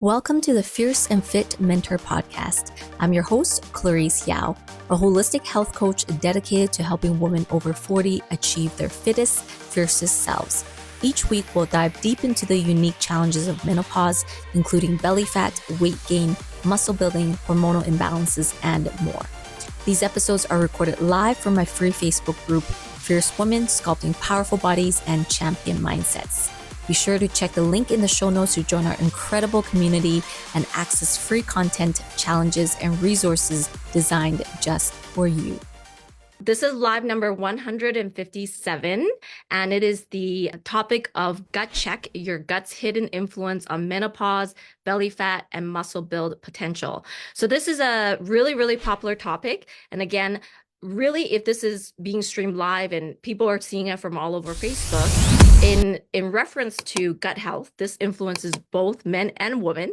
Welcome to the Fierce and Fit Mentor Podcast. I'm your host, Clarice Yao, a holistic health coach dedicated to helping women over 40 achieve their fittest, fiercest selves. Each week, we'll dive deep into the unique challenges of menopause, including belly fat, weight gain, muscle building, hormonal imbalances, and more. These episodes are recorded live from my free Facebook group, Fierce Women Sculpting Powerful Bodies and Champion Mindsets. Be sure to check the link in the show notes to join our incredible community and access free content, challenges, and resources designed just for you. This is live number 157, and it is the topic of gut check, your gut's hidden influence on menopause, belly fat, and muscle build potential. So this is a really, really popular topic. And again, really, if this is being streamed live and people are seeing it from all over Facebook, in reference to gut health, this influences both men and women,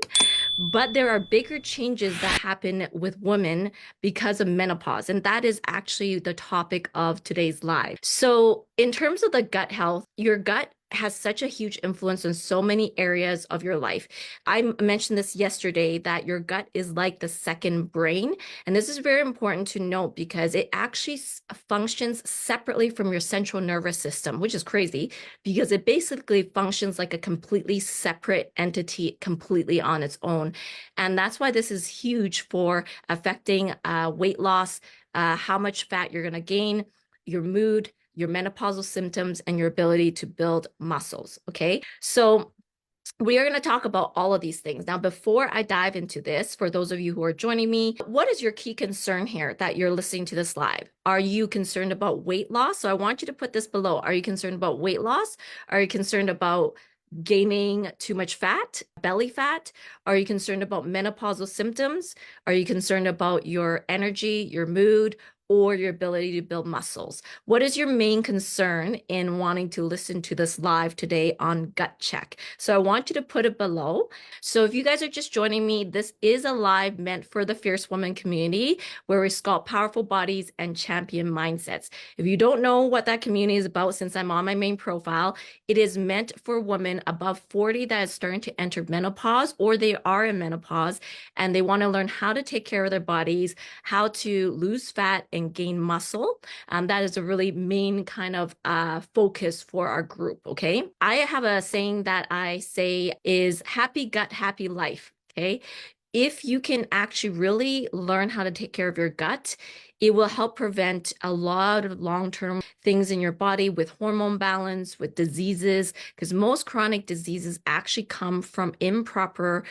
but there are bigger changes that happen with women because of menopause, and that is actually the topic of today's live. So in terms of the gut health, your gut has such a huge influence in so many areas of your life. I mentioned this yesterday, that your gut is like the second brain. And this is very important to note because it actually functions separately from your central nervous system, which is crazy because it basically functions like a completely separate entity, completely on its own. And that's why this is huge for affecting weight loss, how much fat you're going to gain, your mood, your menopausal symptoms, and your ability to build muscles, okay? So we are going to talk about all of these things. Now, before I dive into this, for those of you who are joining me, what is your key concern here that you're listening to this live? Are you concerned about weight loss? So I want you to put this below. Are you concerned about weight loss? Are you concerned about gaining too much fat, belly fat? Are you concerned about menopausal symptoms? Are you concerned about your energy, your mood, or your ability to build muscles? What is your main concern in wanting to listen to this live today on gut check? So I want you to put it below. So if you guys are just joining me, this is a live meant for the Fierce Woman community where we sculpt powerful bodies and champion mindsets. If you don't know what that community is about, since I'm on my main profile, it is meant for women above 40 that is starting to enter menopause, or they are in menopause and they want to learn how to take care of their bodies, how to lose fat and gain muscle. That is a really main kind of focus for our group, okay? I have a saying that I say is happy gut, happy life, okay? If you can actually really learn how to take care of your gut, it will help prevent a lot of long-term things in your body with hormone balance, with diseases, because most chronic diseases actually come from improper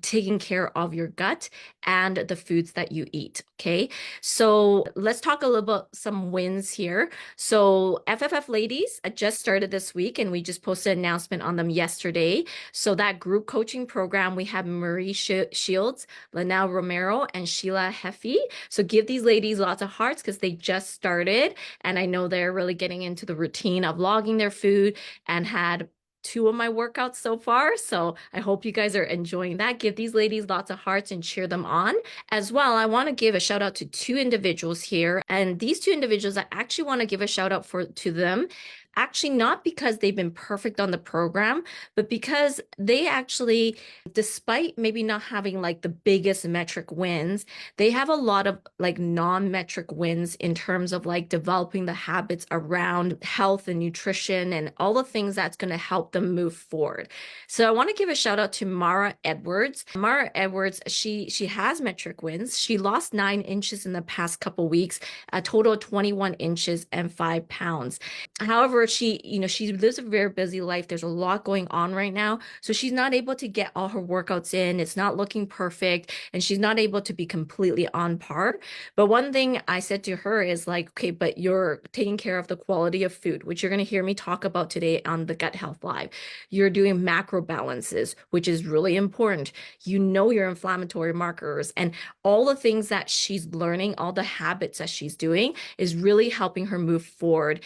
taking care of your gut and the foods that you eat, okay? So let's talk a little about some wins here. So FFF ladies, I just started this week and we just posted an announcement on them yesterday. So that group coaching program, we have Marie Shields, Linnell Romero, and Sheila Heffy. So give these ladies lots of hearts because they just started. And I know they're really getting into the routine of logging their food and had 2 of my workouts so far. So I hope you guys are enjoying that. Give these ladies lots of hearts and cheer them on. As well, I want to give a shout out to 2 individuals here. And these 2 individuals, I actually want to give a shout out to them. Actually, not because they've been perfect on the program, but because they actually, despite maybe not having like the biggest metric wins, they have a lot of like non-metric wins in terms of like developing the habits around health and nutrition and all the things that's going to help them move forward. So I want to give a shout out to Mara Edwards. Mara Edwards, she has metric wins. She lost 9 inches in the past couple weeks, a total of 21 inches and 5 pounds. However, she lives a very busy life. There's a lot going on right now. So she's not able to get all her workouts in. It's not looking perfect. And she's not able to be completely on par. But one thing I said to her is like, okay, but you're taking care of the quality of food, which you're going to hear me talk about today on the Gut Health Live. You're doing macro balances, which is really important. You know your inflammatory markers and all the things that she's learning, all the habits that she's doing is really helping her move forward.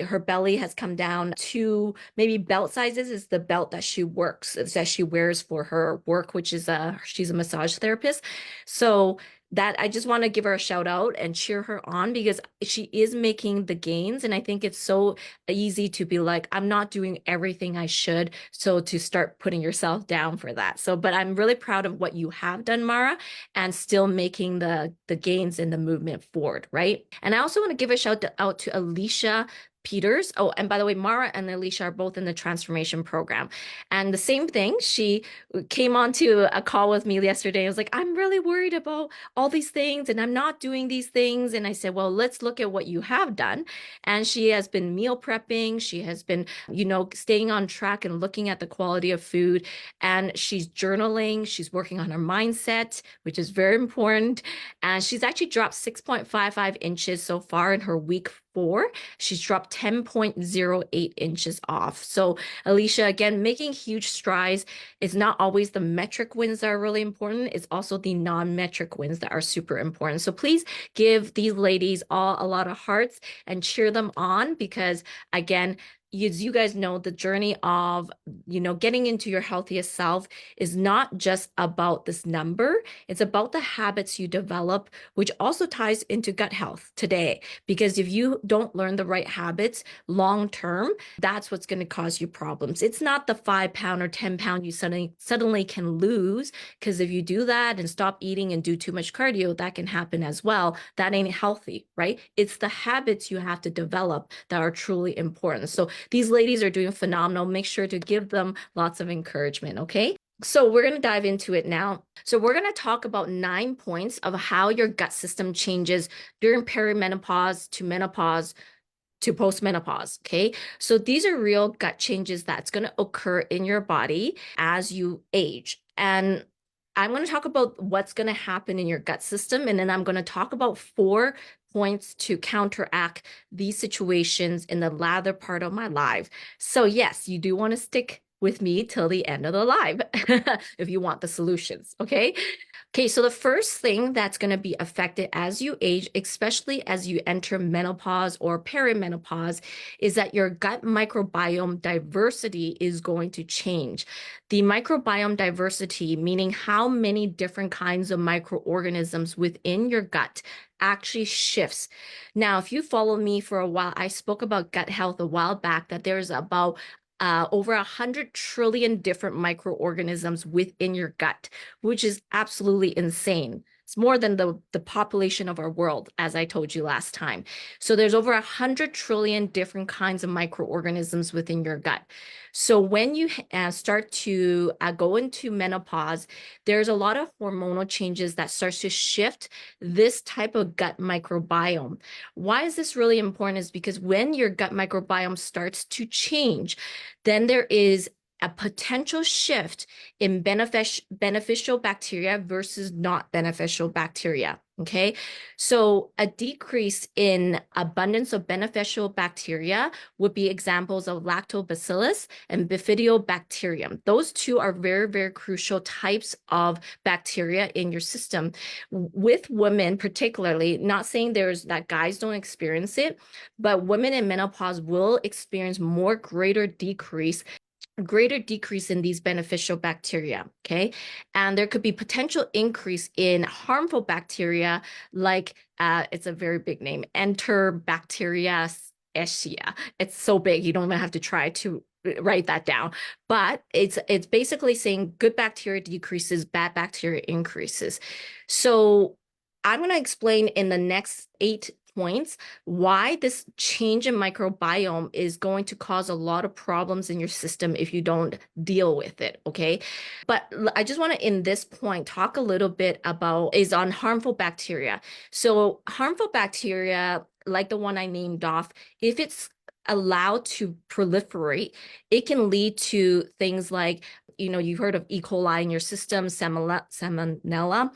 Her belly belly has come down to maybe belt sizes is the belt that she wears for her work, which is she's a massage therapist. So that I just want to give her a shout out and cheer her on because she is making the gains. And I think it's so easy to be like, I'm not doing everything I should. So to start putting yourself down for that. So, but I'm really proud of what you have done, Mara, and still making the gains in the movement forward, right? And I also want to give a shout out to Alicia Peters. Oh, and by the way, Mara and Alicia are both in the transformation program. And the same thing, she came onto a call with me yesterday. I was like, I'm really worried about all these things and I'm not doing these things. And I said, well, let's look at what you have done. And she has been meal prepping. She has been, staying on track and looking at the quality of food. And she's journaling. She's working on her mindset, which is very important. And she's actually dropped 6.55 inches so far in her week 4. She's dropped 10.08 inches off. So Alicia, again, making huge strides. It's not always the metric wins that are really important. It's also the non-metric wins that are super important. So please give these ladies all a lot of hearts and cheer them on because, again, as you guys know, the journey of, getting into your healthiest self is not just about this number. It's about the habits you develop, which also ties into gut health today. Because if you don't learn the right habits long term, that's what's going to cause you problems. It's not the 5 pound or 10 pound you suddenly can lose. Because if you do that and stop eating and do too much cardio, that can happen as well. That ain't healthy, right? It's the habits you have to develop that are truly important. So these ladies are doing phenomenal. Make sure to give them lots of encouragement, okay? So we're going to dive into it now. So we're going to talk about 9 points of how your gut system changes during perimenopause to menopause to postmenopause, okay? So these are real gut changes that's going to occur in your body as you age. And I'm going to talk about what's going to happen in your gut system, and then I'm going to talk about 4 points to counteract these situations in the latter part of my life. So yes, you do want to stick with me till the end of the live if you want the solutions, okay? Okay, so the first thing that's going to be affected as you age, especially as you enter menopause or perimenopause, is that your gut microbiome diversity is going to change. The microbiome diversity, meaning how many different kinds of microorganisms within your gut actually shifts. Now, if you follow me for a while, I spoke about gut health a while back, that there's about over 100 trillion different microorganisms within your gut, which is absolutely insane. It's more than the population of our world, as I told you last time. So there's over 100 trillion different kinds of microorganisms within your gut. So when you start to go into menopause, there's a lot of hormonal changes that starts to shift this type of gut microbiome. Why is this really important? Is because when your gut microbiome starts to change, then there is a potential shift in beneficial bacteria versus not beneficial bacteria. Okay, so a decrease in abundance of beneficial bacteria would be examples of lactobacillus and bifidobacterium. Those two are very, very crucial types of bacteria in your system. With women, particularly, not saying there's that guys don't experience it, but women in menopause will experience greater decrease in these beneficial bacteria, okay? And there could be potential increase in harmful bacteria like, it's a very big name, Enterobacteriaceae. It's so big, you don't even have to try to write that down. But it's basically saying good bacteria decreases, bad bacteria increases. So I'm going to explain in the next 8 points why this change in microbiome is going to cause a lot of problems in your system if you don't deal with it, okay? But I just want to, in this point, talk a little bit about is on harmful bacteria. So harmful bacteria, like the one I named off, if it's allowed to proliferate, it can lead to things like, you've heard of E. coli in your system, salmonella.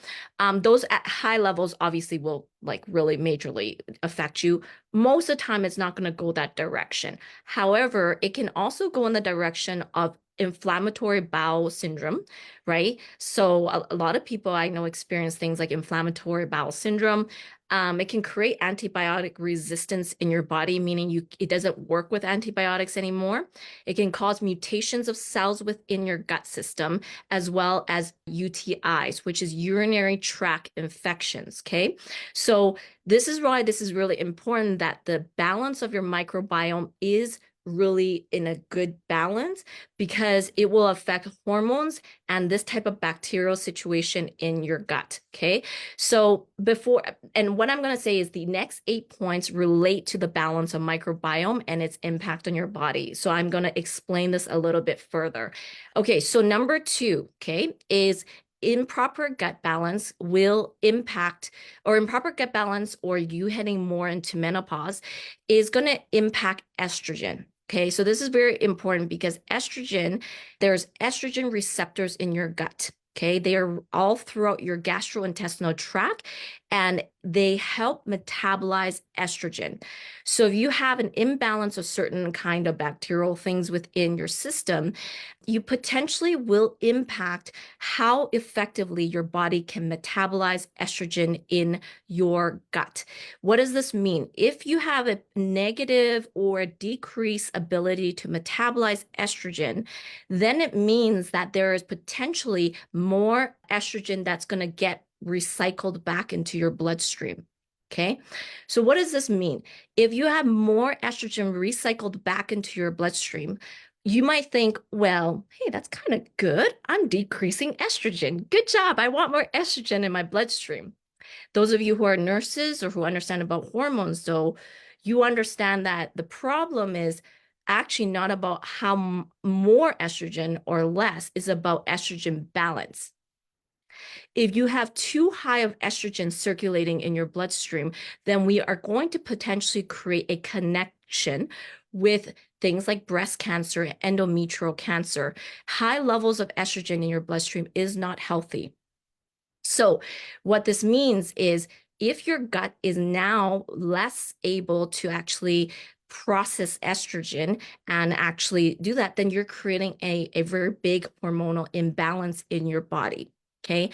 Those at high levels obviously will like really majorly affect you. Most of the time, it's not going to go that direction. However, it can also go in the direction of inflammatory bowel syndrome, right? So a lot of people I know experience things like inflammatory bowel syndrome. It can create antibiotic resistance in your body, meaning it doesn't work with antibiotics anymore. It can cause mutations of cells within your gut system, as well as UTIs, which is urinary tract infections. Okay. So this is why this is really important, that the balance of your microbiome is really in a good balance, because it will affect hormones and this type of bacterial situation in your gut. Okay. So and what I'm going to say is the next 8 points relate to the balance of microbiome and its impact on your body. So I'm going to explain this a little bit further. Okay. So number 2, okay, is improper gut balance will impact, or improper gut balance, or you heading more into menopause, is going to impact estrogen. Okay, so this is very important because there's estrogen receptors in your gut. Okay, they are all throughout your gastrointestinal tract, and they help metabolize estrogen. So if you have an imbalance of certain kind of bacterial things within your system, you potentially will impact how effectively your body can metabolize estrogen in your gut. What does this mean? If you have a negative or a decreased ability to metabolize estrogen, then it means that there is potentially more estrogen that's going to get recycled back into your bloodstream. Okay. So what does this mean? If you have more estrogen recycled back into your bloodstream, you might think, well, hey, that's kind of good. I'm decreasing estrogen. Good job. I want more estrogen in my bloodstream. Those of you who are nurses or who understand about hormones, though, you understand that the problem is actually not about how more estrogen or less, is about estrogen balance. If you have too high of estrogen circulating in your bloodstream, then we are going to potentially create a connection with things like breast cancer, endometrial cancer. High levels of estrogen in your bloodstream is not healthy. So what this means is, if your gut is now less able to actually process estrogen and actually do that, then you're creating a very big hormonal imbalance in your body. Okay.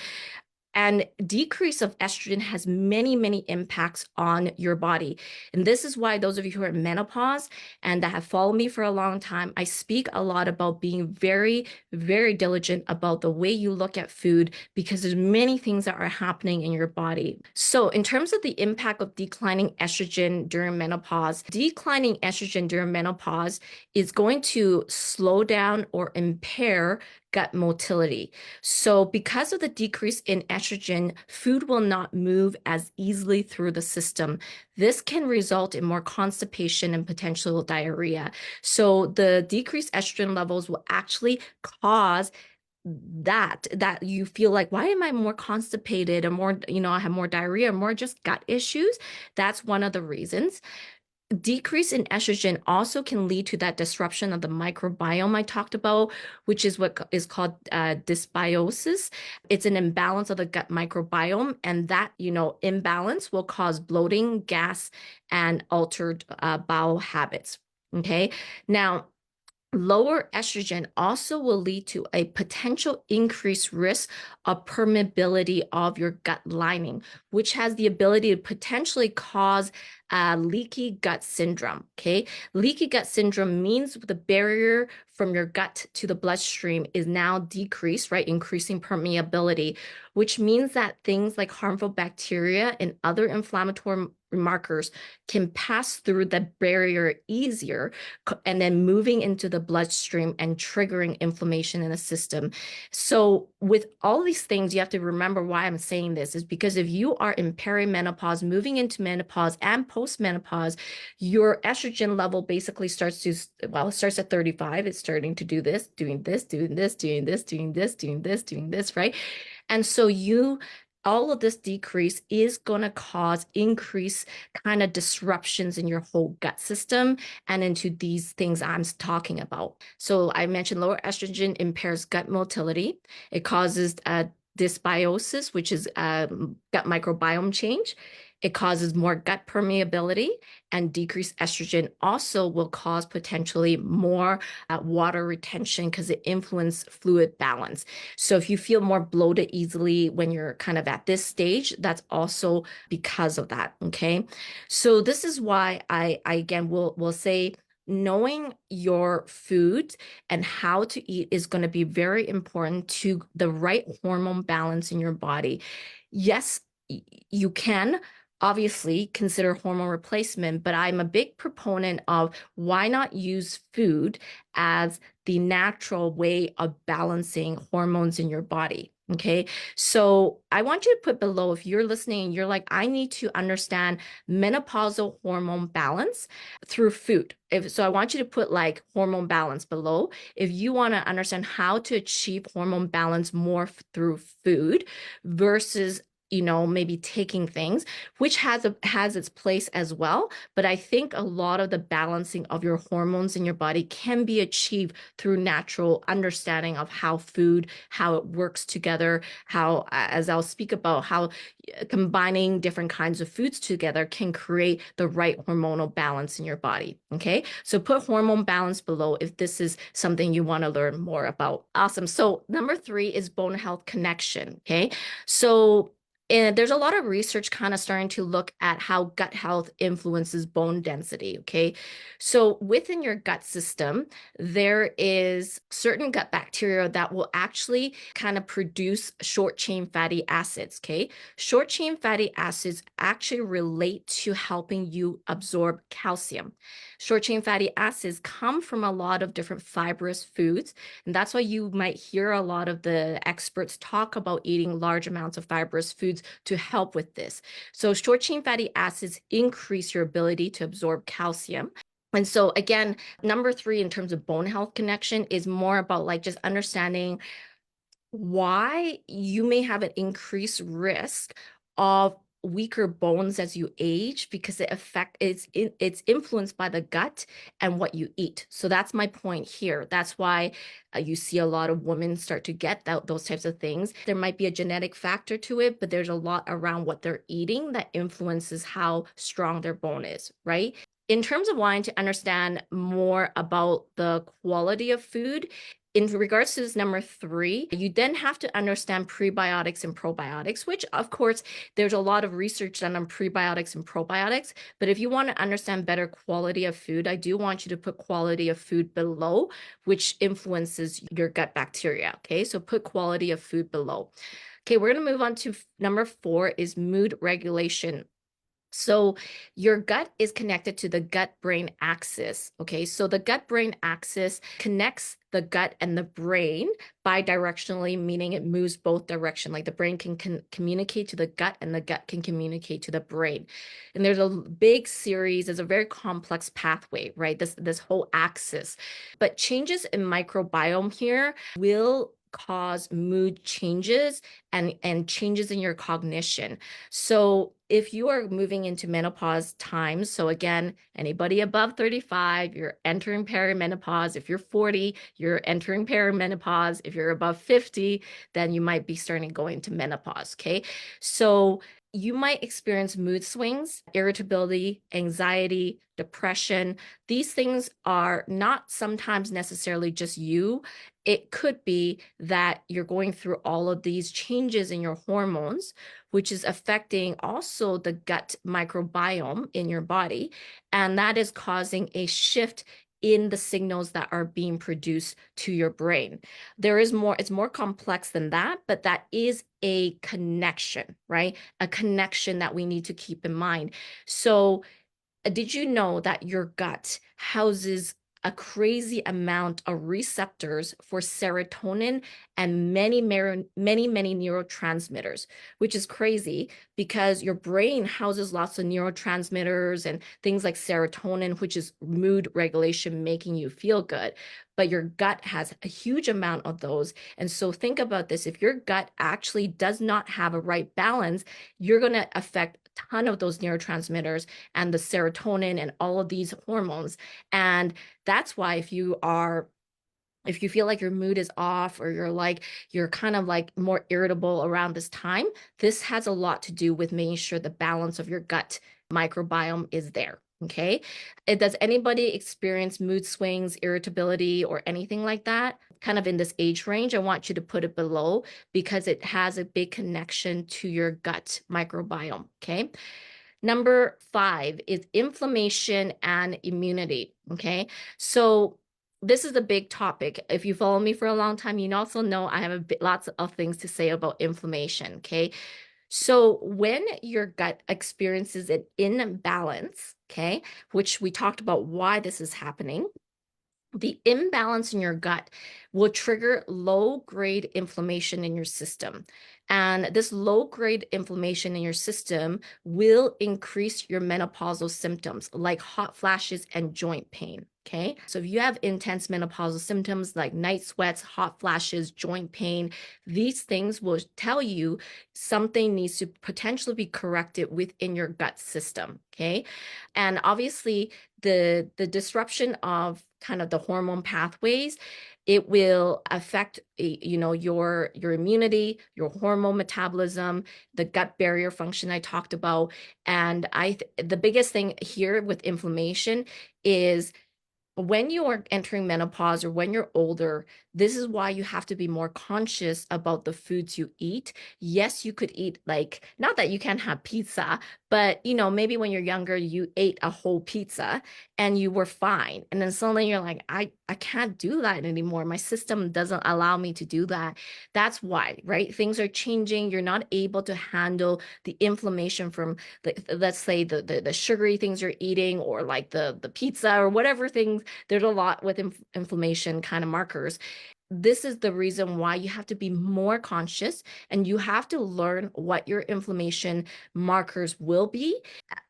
And decrease of estrogen has many, many impacts on your body. And this is why those of you who are in menopause and that have followed me for a long time, I speak a lot about being very, very diligent about the way you look at food, because there's many things that are happening in your body. So in terms of the impact of declining estrogen during menopause, declining estrogen during menopause is going to slow down or impair gut motility. So because of the decrease in estrogen, food will not move as easily through the system. This can result in more constipation and potential diarrhea. So the decreased estrogen levels will actually cause that you feel like, why am I more constipated and more, I have more diarrhea, more just gut issues? That's one of the reasons. Decrease in estrogen also can lead to that disruption of the microbiome I talked about, which is what is called dysbiosis. It's an imbalance of the gut microbiome, and that, imbalance will cause bloating, gas, and altered bowel habits. Okay. Now, lower estrogen also will lead to a potential increased risk of permeability of your gut lining, which has the ability to potentially cause leaky gut syndrome. Okay. Leaky gut syndrome means the barrier from your gut to the bloodstream is now decreased, right? Increasing permeability, which means that things like harmful bacteria and other inflammatory markers can pass through the barrier easier, and then moving into the bloodstream and triggering inflammation in the system. So with all these things, you have to remember why I'm saying this is because if you are in perimenopause, moving into menopause and postmenopause, your estrogen level basically starts it starts at 35. It's starting to do this, doing this, doing this, doing this, doing this, doing this, doing this, right? And so all of this decrease is going to cause increased kind of disruptions in your whole gut system and into these things I'm talking about. So I mentioned lower estrogen impairs gut motility. It causes dysbiosis, which is gut microbiome change. It causes more gut permeability, and decreased estrogen also will cause potentially more water retention because it influences fluid balance. So if you feel more bloated easily when you're kind of at this stage, that's also because of that. Okay. So this is why I again will say knowing your food and how to eat is going to be very important to the right hormone balance in your body. Yes, you can obviously consider hormone replacement, but I'm a big proponent of why not use food as the natural way of balancing hormones in your body. Okay. So I want you to put below, if you're listening and you're like, I need to understand menopausal hormone balance through food. So I want you to put like hormone balance below. If you want to understand how to achieve hormone balance more through food versus maybe taking things, which has its place as well. But I think a lot of the balancing of your hormones in your body can be achieved through natural understanding of how it works together, how, as I'll speak about, how combining different kinds of foods together can create the right hormonal balance in your body. Okay. So put hormone balance below if this is something you want to learn more about. Awesome. So number 3 is bone health connection. Okay. So and there's a lot of research kind of starting to look at how gut health influences bone density. Okay. So within your gut system, there is certain gut bacteria that will actually kind of produce short chain fatty acids. Okay. Short chain fatty acids actually relate to helping you absorb calcium. Short chain fatty acids come from a lot of different fibrous foods. And that's why you might hear a lot of the experts talk about eating large amounts of fibrous foods to help with this. So short chain fatty acids increase your ability to absorb calcium. And so again, number 3 in terms of bone health connection is more about like just understanding why you may have an increased risk of weaker bones as you age because it's influenced by the gut and what you eat. So that's my point here. That's why you see a lot of women start to get those types of things. There might be a genetic factor to it, but there's a lot around what they're eating that influences how strong their bone is, right? In terms of wanting to understand more about the quality of food, in regards to this number 3, you then have to understand prebiotics and probiotics, which of course, there's a lot of research done on prebiotics and probiotics. But if you want to understand better quality of food, I do want you to put quality of food below, which influences your gut bacteria. Okay, so put quality of food below. Okay, we're going to move on to number 4 is mood regulation. So your gut is connected to the gut-brain axis. Okay, so the gut-brain axis connects the gut and the brain bidirectionally, meaning it moves both direction. Like the brain can communicate to the gut and the gut can communicate to the brain. And there's a big series, there's a very complex pathway, right? This whole axis. But changes in microbiome here will cause mood changes and changes in your cognition. So if you are moving into menopause times, so again, anybody above 35, you're entering perimenopause. If you're 40, you're entering perimenopause. If you're above 50, then you might be starting going to menopause. Okay. So you might experience mood swings, irritability, anxiety, depression. These things are not sometimes necessarily just you. It could be that you're going through all of these changes in your hormones, which is affecting also the gut microbiome in your body. And that is causing a shift in the signals that are being produced to your brain. It's more complex than that, but that is a connection, right? A connection that we need to keep in mind. So did you know that your gut houses a crazy amount of receptors for serotonin and many neurotransmitters, which is crazy because your brain houses lots of neurotransmitters and things like serotonin, which is mood regulation, making you feel good. But your gut has a huge amount of those. And so think about this. If your gut actually does not have a right balance, you're going to affect a ton of those neurotransmitters and the serotonin and all of these hormones. And that's why if you are if you feel like your mood is off, or you're kind of like more irritable around this time, this has a lot to do with making sure the balance of your gut microbiome is there. Okay. Does anybody experience mood swings, irritability, or anything like that? Kind of in this age range, I want you to put it below, because it has a big connection to your gut microbiome. Okay. Number 5 is inflammation and immunity. Okay. So this is a big topic. If you follow me for a long time, you also know I have lots of things to say about inflammation. Okay. So when your gut experiences an imbalance, okay, which we talked about why this is happening, the imbalance in your gut will trigger low-grade inflammation in your system. And this low-grade inflammation in your system will increase your menopausal symptoms like hot flashes and joint pain. Okay. So if you have intense menopausal symptoms like night sweats, hot flashes, joint pain, these things will tell you something needs to potentially be corrected within your gut system. Okay. And obviously, the disruption of kind of the hormone pathways, it will affect your immunity, your hormone metabolism, the gut barrier function I talked about. And the biggest thing here with inflammation is when you are entering menopause or when you're older, this is why you have to be more conscious about the foods you eat. Yes, you could eat, like, not that you can't have pizza, but maybe when you're younger, you ate a whole pizza and you were fine. And then suddenly you're like, I can't do that anymore. My system doesn't allow me to do that. That's why, right? Things are changing. You're not able to handle the inflammation from let's say the sugary things you're eating, or like the pizza or whatever things. There's a lot with inflammation kind of markers. This is the reason why you have to be more conscious, and you have to learn what your inflammation markers will be.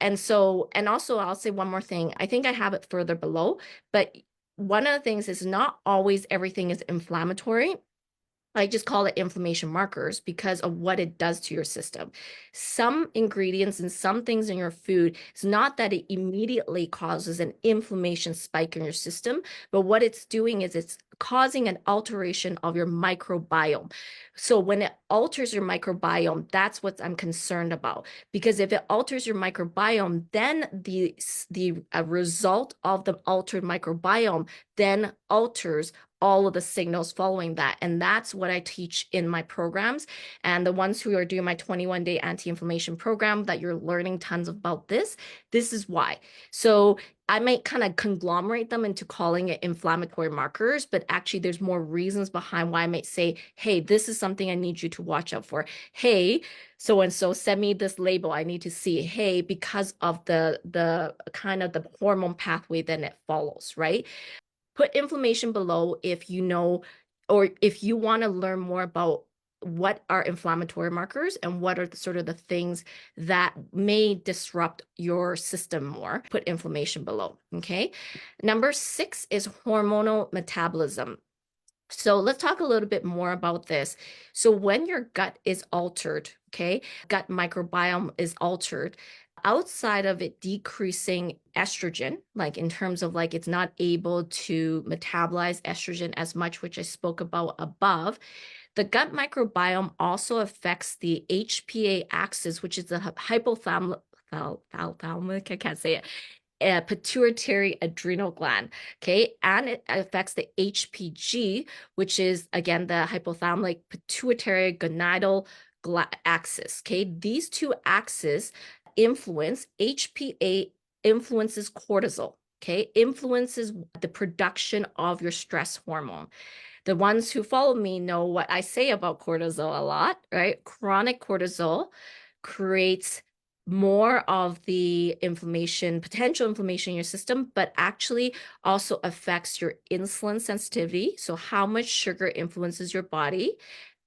And also I'll say one more thing. I think I have it further below, but one of the things is not always everything is inflammatory. I just call it inflammation markers because of what it does to your system. Some ingredients and some things in your food, it's not that it immediately causes an inflammation spike in your system, but what it's doing is it's causing an alteration of your microbiome. So when it alters your microbiome, that's what I'm concerned about. Because if it alters your microbiome, then the result of the altered microbiome then alters all of the signals following that. And that's what I teach in my programs. And the ones who are doing my 21-day anti-inflammation program, that you're learning tons about this is why. So I might kind of conglomerate them into calling it inflammatory markers, but actually there's more reasons behind why I might say, hey, this is something I need you to watch out for. Hey, so-and-so send me this label. I need to see, hey, because of the kind of the hormone pathway, then it follows, right? Put inflammation below if you know, or if you want to learn more about what are inflammatory markers and what are sort of the things that may disrupt your system more. Put inflammation below. Okay. Number 6 is hormonal metabolism. So let's talk a little bit more about this. So when your gut is altered, okay, gut microbiome is altered, outside of it decreasing estrogen, like in terms of like it's not able to metabolize estrogen as much, which I spoke about above, the gut microbiome also affects the HPA axis, which is the hypothalamic, I can't say it, pituitary adrenal gland, okay? And it affects the HPG, which is, again, the hypothalamic pituitary gonadal axis, okay? These two axes influence HPA, influences cortisol, okay? Influences the production of your stress hormone. The ones who follow me know what I say about cortisol a lot, right? Chronic cortisol creates more of the inflammation, potential inflammation in your system, but actually also affects your insulin sensitivity. So how much sugar influences your body,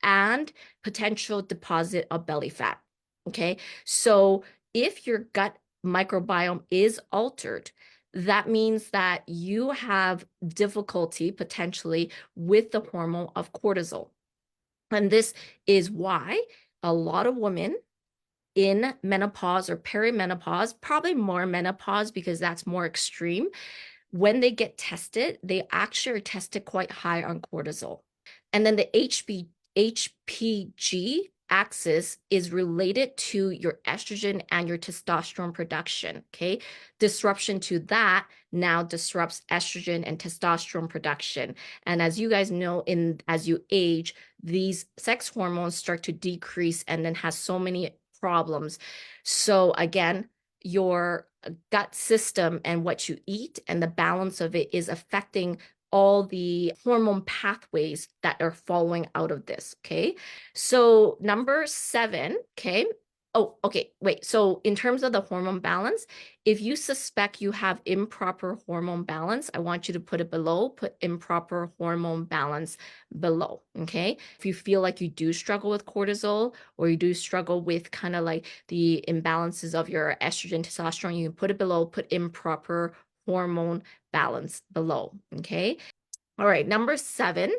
and potential deposit of belly fat. Okay. So if your gut microbiome is altered, that means that you have difficulty potentially with the hormone of cortisol. And this is why a lot of women in menopause or perimenopause, probably more menopause because that's more extreme, when they get tested, they actually are tested quite high on cortisol. And then the HPG axis is related to your estrogen and your testosterone production. Okay. Disruption to that now disrupts estrogen and testosterone production. And as you guys know, as you age, these sex hormones start to decrease and then has so many problems. So again, your gut system and what you eat and the balance of it is affecting all the hormone pathways that are following out of this. Okay. So number 7, okay. Oh, okay. Wait. So in terms of the hormone balance, if you suspect you have improper hormone balance, I want you to put it below, put improper hormone balance below. Okay. If you feel like you do struggle with cortisol or you do struggle with kind of like the imbalances of your estrogen, testosterone, you can put it below, put improper hormone balance below. Okay. All right. Number 7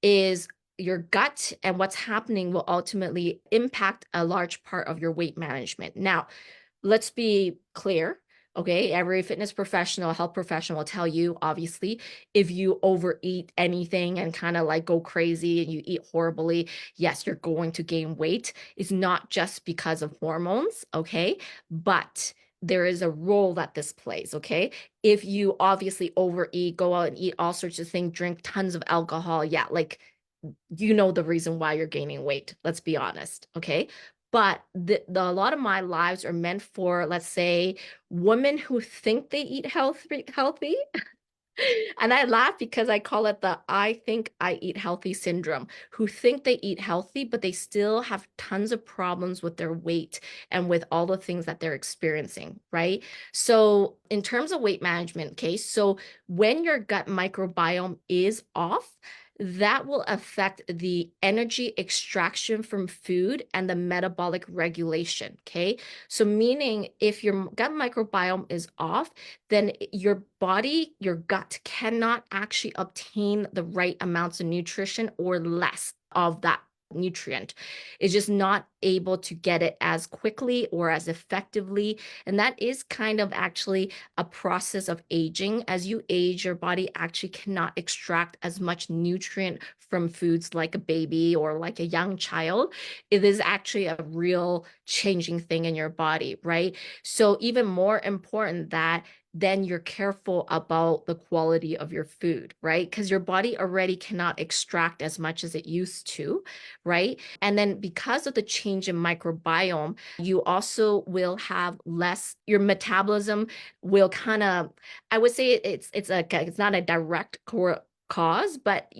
is your gut, and what's happening will ultimately impact a large part of your weight management. Now, let's be clear. Okay, every fitness professional, health professional will tell you, obviously, if you overeat anything and kind of like go crazy and you eat horribly, yes, you're going to gain weight. It's not just because of hormones, okay? But there is a role that this plays, okay? If you obviously overeat, go out and eat all sorts of things, drink tons of alcohol, yeah, like you know the reason why you're gaining weight. Let's be honest, okay? But a lot of my lives are meant for, let's say, women who think they eat healthy. And I laugh because I call it the I think I eat healthy syndrome, who think they eat healthy, but they still have tons of problems with their weight and with all the things that they're experiencing, right? So, in terms of weight management, okay, so when your gut microbiome is off, that will affect the energy extraction from food and the metabolic regulation, okay? So, meaning if your gut microbiome is off, then your body, your gut cannot actually obtain the right amounts of nutrition or less of that nutrient. It's just not able to get it as quickly or as effectively. And that is kind of actually a process of aging. As you age, your body actually cannot extract as much nutrient from foods like a baby or like a young child. It is actually a real changing thing in your body, right? So even more important that then you're careful about the quality of your food, right? Because your body already cannot extract as much as it used to, right? And then because of the change in microbiome, you also will have less, your metabolism will kind of, I would say it's not a direct cause, but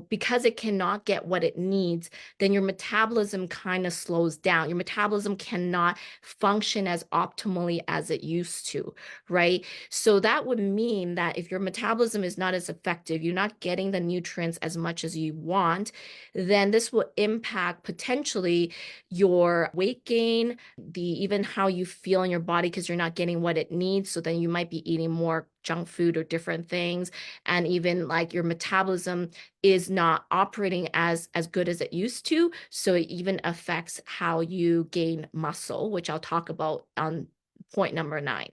because it cannot get what it needs, then your metabolism kind of slows down. Your metabolism cannot function as optimally as it used to, right? So that would mean that if your metabolism is not as effective, you're not getting the nutrients as much as you want, then this will impact potentially your weight gain, even how you feel in your body because you're not getting what it needs. So then you might be eating more junk food or different things, and even like your metabolism is not operating as good as it used to, so it even affects how you gain muscle, which I'll talk about on point number 9.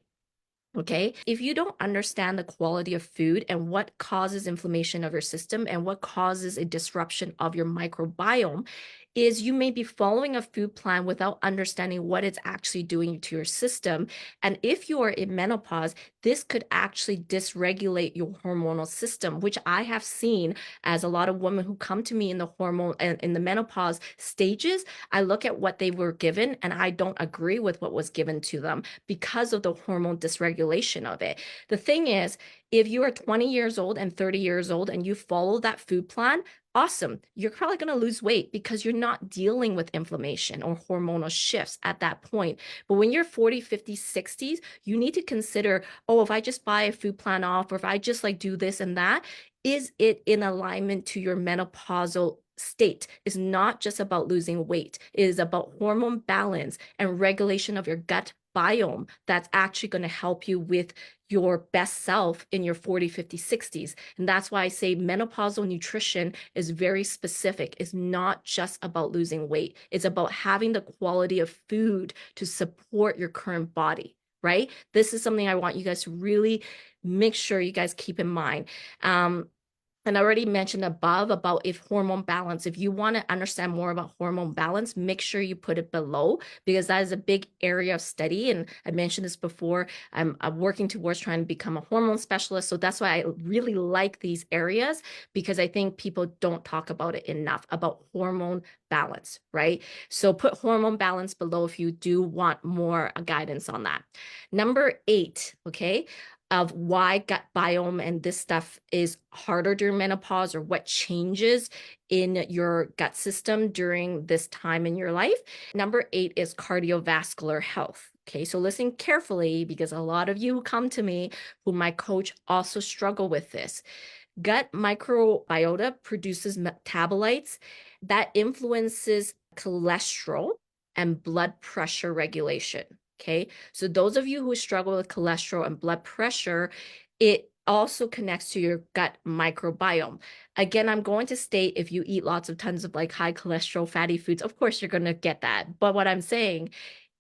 Okay. If you don't understand the quality of food and what causes inflammation of your system and what causes a disruption of your microbiome, is you may be following a food plan without understanding what it's actually doing to your system. And if you are in menopause, this could actually dysregulate your hormonal system, which I have seen as a lot of women who come to me in the hormone and in the menopause stages. I look at what they were given and I don't agree with what was given to them because of the hormone dysregulation of it. The thing is, if you are 20 years old and 30 years old and you follow that food plan, awesome. You're probably going to lose weight because you're not dealing with inflammation or hormonal shifts at that point. But when you're 40, 50, 60s, you need to consider, oh, if I just buy a food plan off, or if I just like do this and that, is it in alignment to your menopausal state? Is not just about losing weight. It is about hormone balance and regulation of your gut biome that's actually going to help you with your best self in your 40, 50, 60s. And that's why I say menopausal nutrition is very specific. It's not just about losing weight. It's about having the quality of food to support your current body. right? This is something I want you guys to really make sure you guys keep in mind. And I already mentioned above about if hormone balance, if you want to understand more about hormone balance, make sure you put it below, because that is a big area of study. And I mentioned this before, I'm working towards trying to become a hormone specialist. So that's why I really like these areas, because I think people don't talk about it enough, about hormone balance, right? So put hormone balance below if you do want more guidance on that. Number 8, okay, of why gut biome and this stuff is harder during menopause, or what changes in your gut system during this time in your life. Number 8 is cardiovascular health. Okay, so listen carefully, because a lot of you who come to me, who my coach, also struggle with this. Gut microbiota produces metabolites that influences cholesterol and blood pressure regulation. Okay, so those of you who struggle with cholesterol and blood pressure, it also connects to your gut microbiome. Again, I'm going to state, if you eat lots of tons of like high cholesterol fatty foods, of course you're going to get that. But what I'm saying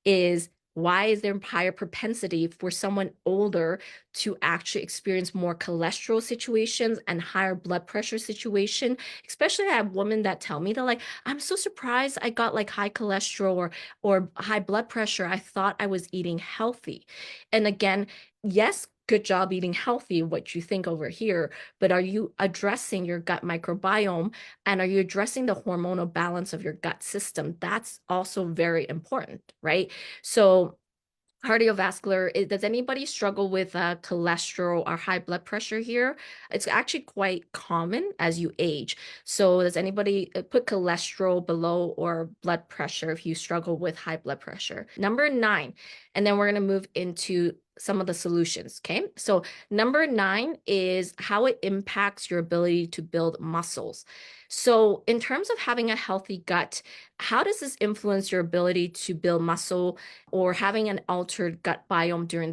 is, why is there higher propensity for someone older to actually experience more cholesterol situations and higher blood pressure situation? Especially I have women that tell me, they're like, I'm so surprised I got like high cholesterol or high blood pressure. I thought I was eating healthy. And again, yes, good job eating healthy, what you think over here, but are you addressing your gut microbiome, and are you addressing the hormonal balance of your gut system? That's also very important, right? So cardiovascular, does anybody struggle with cholesterol or high blood pressure here? It's actually quite common as you age. So does anybody put cholesterol below, or blood pressure if you struggle with high blood pressure? Number 9, and then we're going to move into some of the solutions, okay? So number 9 is how it impacts your ability to build muscles. So in terms of having a healthy gut, how does this influence your ability to build muscle, or having an altered gut biome during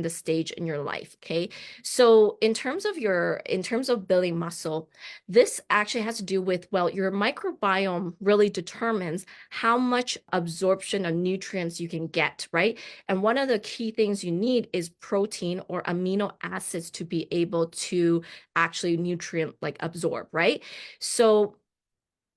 this stage in your life? Okay, so in terms of building muscle, this actually has to do with, well, your microbiome really determines how much absorption of nutrients you can get, right? And one of the key things you need is protein or amino acids to be able to actually nutrient like absorb, right? So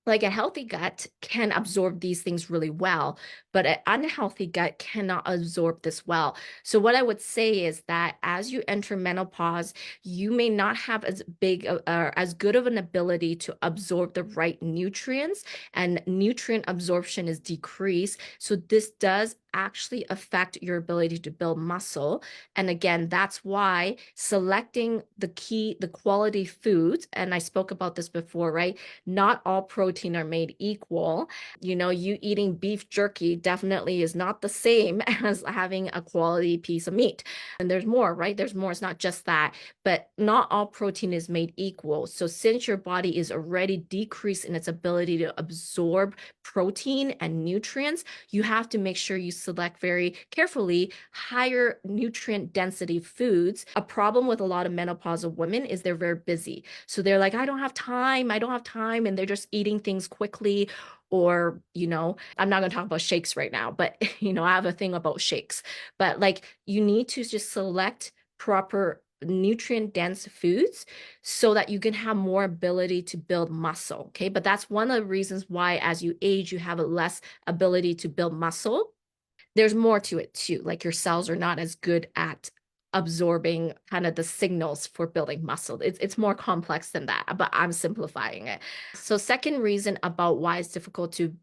like a healthy gut can absorb these things really well, but an unhealthy gut cannot absorb this well. So what I would say is that as you enter menopause, you may not have as big as good of an ability to absorb the right nutrients, and nutrient absorption is decreased. So this does actually affect your ability to build muscle. And again, that's why selecting the quality foods, and I spoke about this before, right? Not all protein are made equal. You know, you eating beef jerky definitely is not the same as having a quality piece of meat. And there's more, right? There's more. It's not just that, but not all protein is made equal. So since your body is already decreased in its ability to absorb protein and nutrients, you have to make sure you select very carefully higher nutrient density foods. A problem with a lot of menopausal women is they're very busy. So they're like, I don't have time. And they're just eating things quickly. Or, you know, I'm not going to talk about shakes right now, but, you know, I have a thing about shakes. But like, you need to just select proper nutrient dense foods so that you can have more ability to build muscle. Okay. But that's one of the reasons why as you age, you have a less ability to build muscle. There's more to it too. Like your cells are not as good at absorbing kind of the signals for building muscle. It's more complex than that, but I'm simplifying it. So second reason about why it's difficult to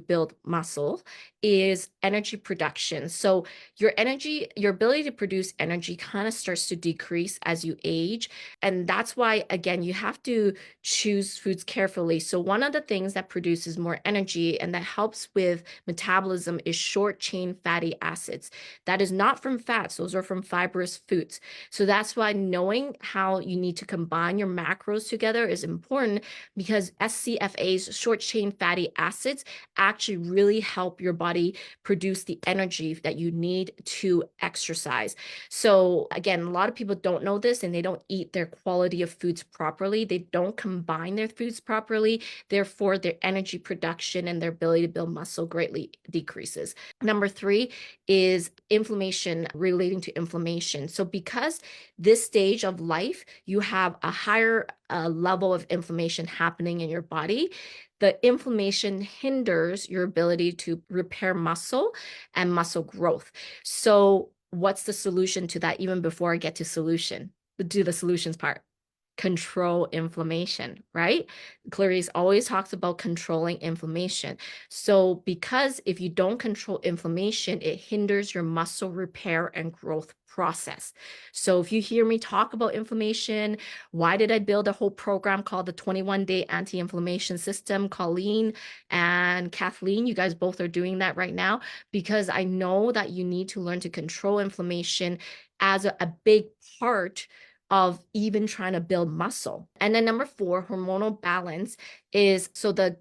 build muscle is energy production. So your ability to produce energy kind of starts to decrease as you age. And that's why, again, you have to choose foods carefully. So one of the things that produces more energy and that helps with metabolism is short chain fatty acids. That is not from fats. Those are from fibrous foods. So that's why knowing how you need to combine your macros together is important, because SCFAs, short chain fatty acids, actually really help your body produce the energy that you need to exercise. So again, a lot of people don't know this and they don't eat their quality of foods properly. They don't combine their foods properly. Therefore, their energy production and their ability to build muscle greatly decreases. Number 3 is inflammation, relating to inflammation. So because this stage of life, you have a higher level of inflammation happening in your body, the inflammation hinders your ability to repair muscle and muscle growth. So what's the solution to that? Even before I get to do the solutions part, control inflammation, right? Clarice always talks about controlling inflammation. So because if you don't control inflammation, it hinders your muscle repair and growth process. So if you hear me talk about inflammation, why did I build a whole program called the 21-day anti-inflammation system? Colleen and Kathleen, you guys both are doing that right now, because I know that you need to learn to control inflammation as a big part of even trying to build muscle. And then number 4, hormonal balance is, so the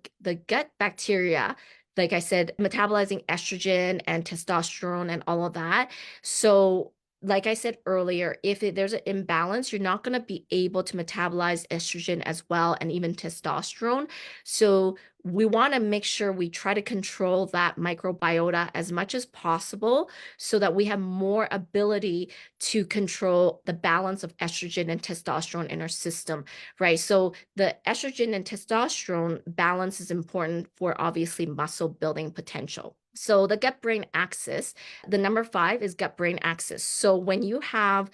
gut bacteria, like I said, metabolizing estrogen and testosterone and all of that. So like I said earlier, if there's an imbalance, you're not going to be able to metabolize estrogen as well and even testosterone. So we want to make sure we try to control that microbiota as much as possible so that we have more ability to control the balance of estrogen and testosterone in our system, right? So the estrogen and testosterone balance is important for obviously muscle building potential. So the gut-brain axis, the number 5 is gut-brain axis. So when you have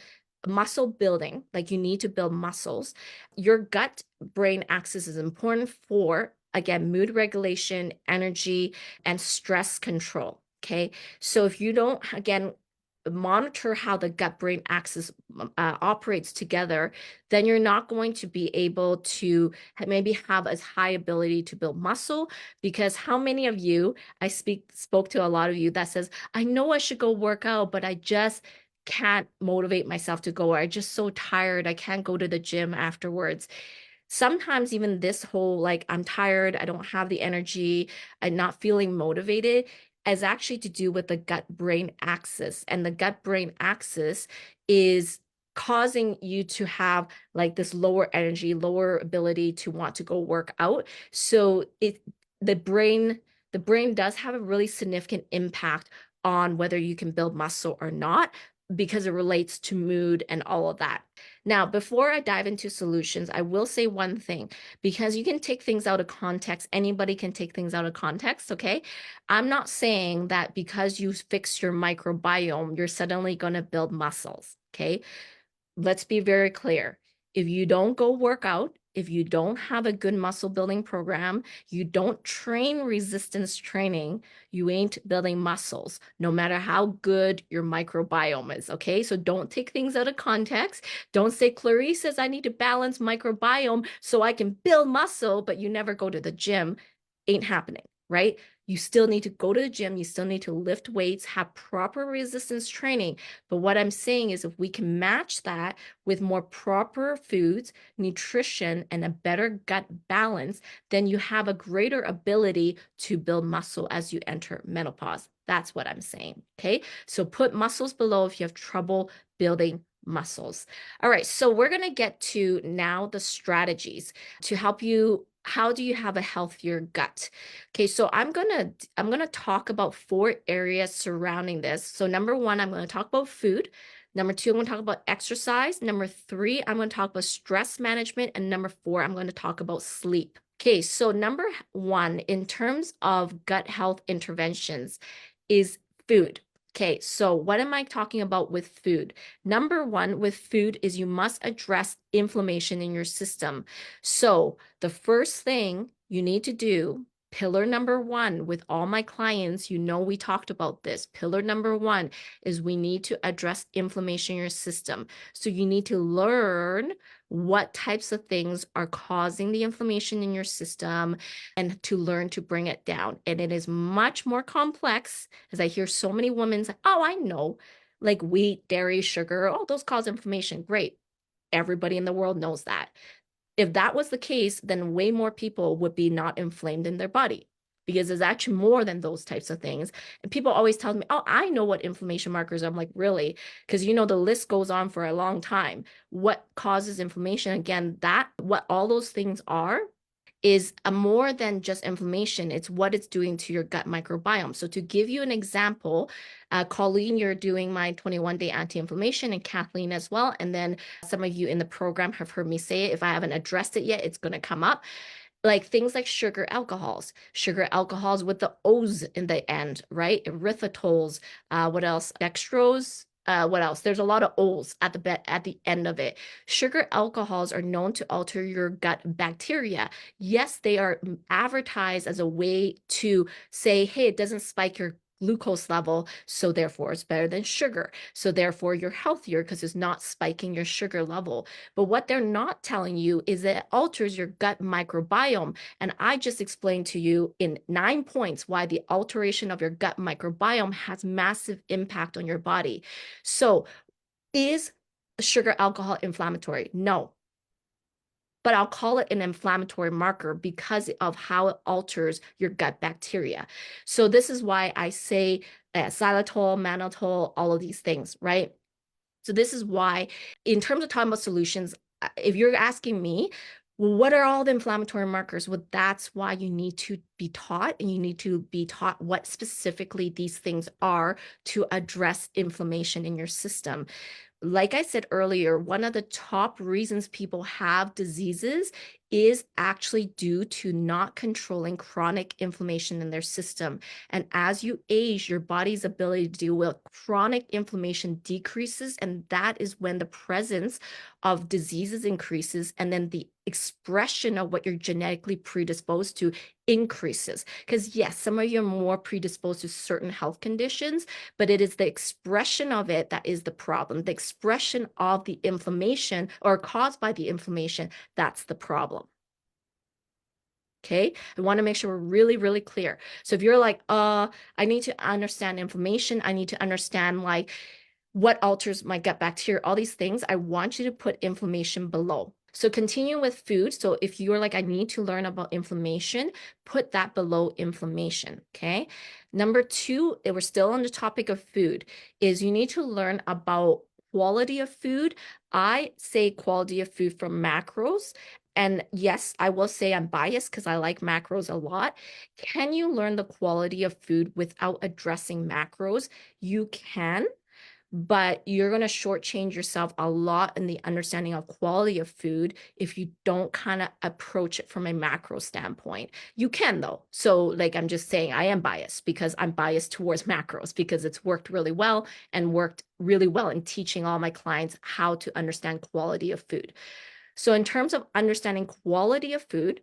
muscle building, like you need to build muscles, your gut-brain axis is important for, again, mood regulation, energy, and stress control. Okay. So if you don't, again, monitor how the gut-brain axis operates together, then you're not going to be able to maybe have as high ability to build muscle. Because how many of you, I spoke to a lot of you that says, I know I should go work out, but I just can't motivate myself to go, or I'm just so tired, I can't go to the gym afterwards. Sometimes even this whole, like, I'm tired, I don't have the energy, I'm not feeling motivated, is actually to do with the gut-brain axis. And the gut-brain axis is causing you to have like this lower energy, lower ability to want to go work out. So the brain does have a really significant impact on whether you can build muscle or not, because it relates to mood and all of that. Now, before I dive into solutions, I will say one thing, because you can take things out of context. Anybody can take things out of context, okay? I'm not saying that because you fix your microbiome, you're suddenly going to build muscles, okay? Let's be very clear. If you don't go work out, if you don't have a good muscle building program, you don't train resistance training, you ain't building muscles, no matter how good your microbiome is, okay? So don't take things out of context. Don't say, Clarice says I need to balance microbiome so I can build muscle, but you never go to the gym. Ain't happening, right? You still need to go to the gym. You still need to lift weights, have proper resistance training. But what I'm saying is, if we can match that with more proper foods, nutrition, and a better gut balance, then you have a greater ability to build muscle as you enter menopause. That's what I'm saying. Okay. So put muscles below if you have trouble building muscles. All right. So we're going to get to now the strategies to help you. How do you have a healthier gut? Okay, so I'm gonna talk about 4 areas surrounding this. So number 1, I'm gonna talk about food. Number 2, I'm gonna talk about exercise. Number 3, I'm gonna talk about stress management. And number 4, I'm gonna talk about sleep. Okay, so number 1, in terms of gut health interventions, is food. Okay, so what am I talking about with food? Number 1 with food is you must address inflammation in your system. So the first thing you need to do, pillar number 1 with all my clients, we talked about this. Pillar number 1 is we need to address inflammation in your system. So you need to learn what types of things are causing the inflammation in your system and to learn to bring it down. And it is much more complex, as I hear so many women say, oh, I know, like wheat, dairy, sugar, oh, those cause inflammation. Great. Everybody in the world knows that. If that was the case, then way more people would be not inflamed in their body, because it's actually more than those types of things. And people always tell me, oh, I know what inflammation markers are. I'm like, really? Because the list goes on for a long time. What causes inflammation? Again, what all those things are is a more than just inflammation. It's what it's doing to your gut microbiome. So to give you an example, Colleen, you're doing my 21-day anti-inflammation, and Kathleen as well. And then some of you in the program have heard me say it. If I haven't addressed it yet, it's going to come up. Like things like sugar alcohols with the O's in the end, right? Erythritol, what else? Dextrose. What else? There's a lot of O's at the end of it. Sugar alcohols are known to alter your gut bacteria. Yes, they are advertised as a way to say, hey, it doesn't spike your glucose level, so therefore it's better than sugar. So therefore you're healthier because it's not spiking your sugar level. But what they're not telling you is that it alters your gut microbiome. And I just explained to you in 9 points why the alteration of your gut microbiome has massive impact on your body. So is sugar alcohol inflammatory? No. But I'll call it an inflammatory marker because of how it alters your gut bacteria. So this is why I say xylitol, mannitol, all of these things, right? So this is why, in terms of talking about solutions, if you're asking me, well, what are all the inflammatory markers? Well, that's why you need to be taught, and you need to be taught what specifically these things are to address inflammation in your system. Like I said earlier, one of the top reasons people have diseases is actually due to not controlling chronic inflammation in their system. And as you age, your body's ability to deal with chronic inflammation decreases. And that is when the presence of diseases increases, and then the expression of what you're genetically predisposed to increases. Because yes, some of you are more predisposed to certain health conditions, but it is the expression of it that is the problem. The expression of the inflammation, or caused by the inflammation, that's the problem. Okay, I want to make sure we're really, really clear. So if you're like, I need to understand inflammation, I need to understand like what alters my gut bacteria, all these things, I want you to put inflammation below. So continue with food. So if you're like, I need to learn about inflammation, put that below inflammation, okay? Number 2, we're still on the topic of food, is you need to learn about quality of food. I say quality of food from macros. And yes, I will say I'm biased because I like macros a lot. Can you learn the quality of food without addressing macros? You can, but you're going to shortchange yourself a lot in the understanding of quality of food if you don't kind of approach it from a macro standpoint. You can though. So like I'm just saying, I am biased because I'm biased towards macros because it's worked really well and worked really well in teaching all my clients how to understand quality of food. So in terms of understanding quality of food,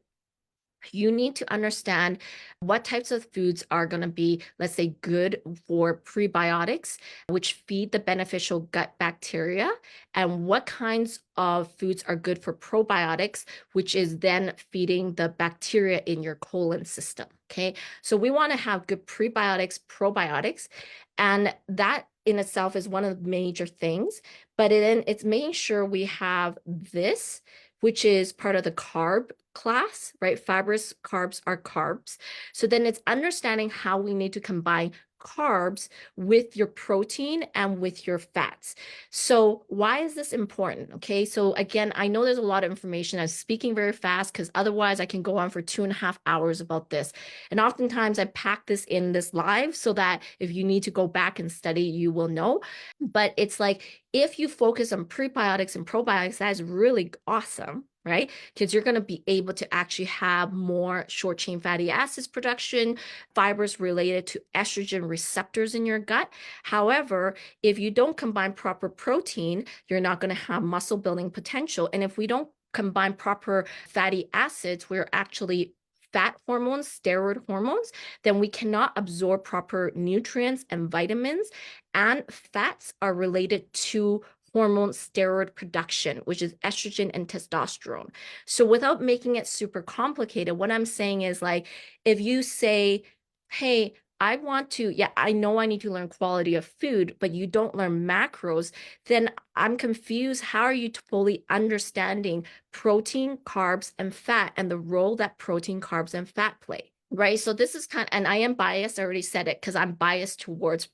you need to understand what types of foods are going to be, let's say, good for prebiotics, which feed the beneficial gut bacteria, and what kinds of foods are good for probiotics, which is then feeding the bacteria in your colon system. Okay, so we want to have good prebiotics, probiotics, and that in itself is one of the major things. But then it's making sure we have this, which is part of the carb class, right? Fibrous carbs are carbs. So then it's understanding how we need to combine carbs with your protein and with your fats. So why is this important? Okay, so again, I know there's a lot of information. I'm speaking very fast because otherwise I can go on for 2.5 hours about this. And oftentimes I pack this in this live so that if you need to go back and study, you will know. But it's like, if you focus on prebiotics and probiotics, that is really awesome, right? Because you're going to be able to actually have more short chain fatty acids production, fibers related to estrogen receptors in your gut. However, if you don't combine proper protein, you're not going to have muscle building potential. And if we don't combine proper fatty acids, we're actually fat hormones, steroid hormones, then we cannot absorb proper nutrients and vitamins. And fats are related to hormone steroid production, which is estrogen and testosterone. So without making it super complicated, what I'm saying is like, if you say, hey, I want to, yeah, I know I need to learn quality of food, but you don't learn macros, then I'm confused. How are you fully understanding protein, carbs, and fat, and the role that protein, carbs, and fat play? right? So this is and I am biased. I already said it because I'm biased towards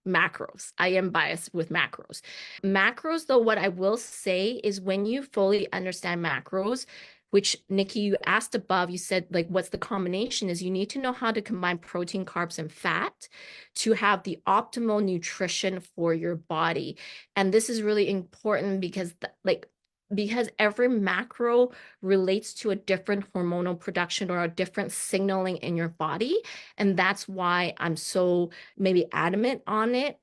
macros. I am biased with macros. Macros, though, what I will say is when you fully understand macros, which Nikki, you asked above, you said like what's the combination is you need to know how to combine protein, carbs, and fat to have the optimal nutrition for your body. And this is really important because because every macro relates to a different hormonal production or a different signaling in your body. And that's why I'm so maybe adamant on it.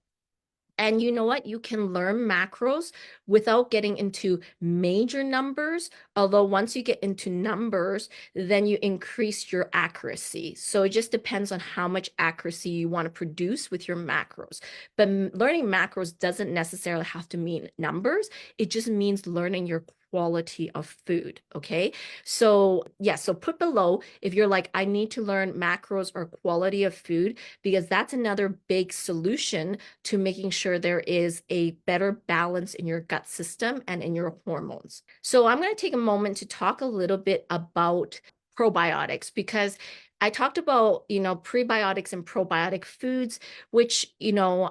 And you know what? You can learn macros without getting into major numbers. Although once you get into numbers, then you increase your accuracy. So it just depends on how much accuracy you want to produce with your macros. But learning macros doesn't necessarily have to mean numbers. It just means learning your quality of food. Okay. So yeah, so put below if you're like, I need to learn macros or quality of food, because that's another big solution to making sure there is a better balance in your gut system and in your hormones. So I'm going to take a moment to talk a little bit about probiotics, because I talked about, prebiotics and probiotic foods, which,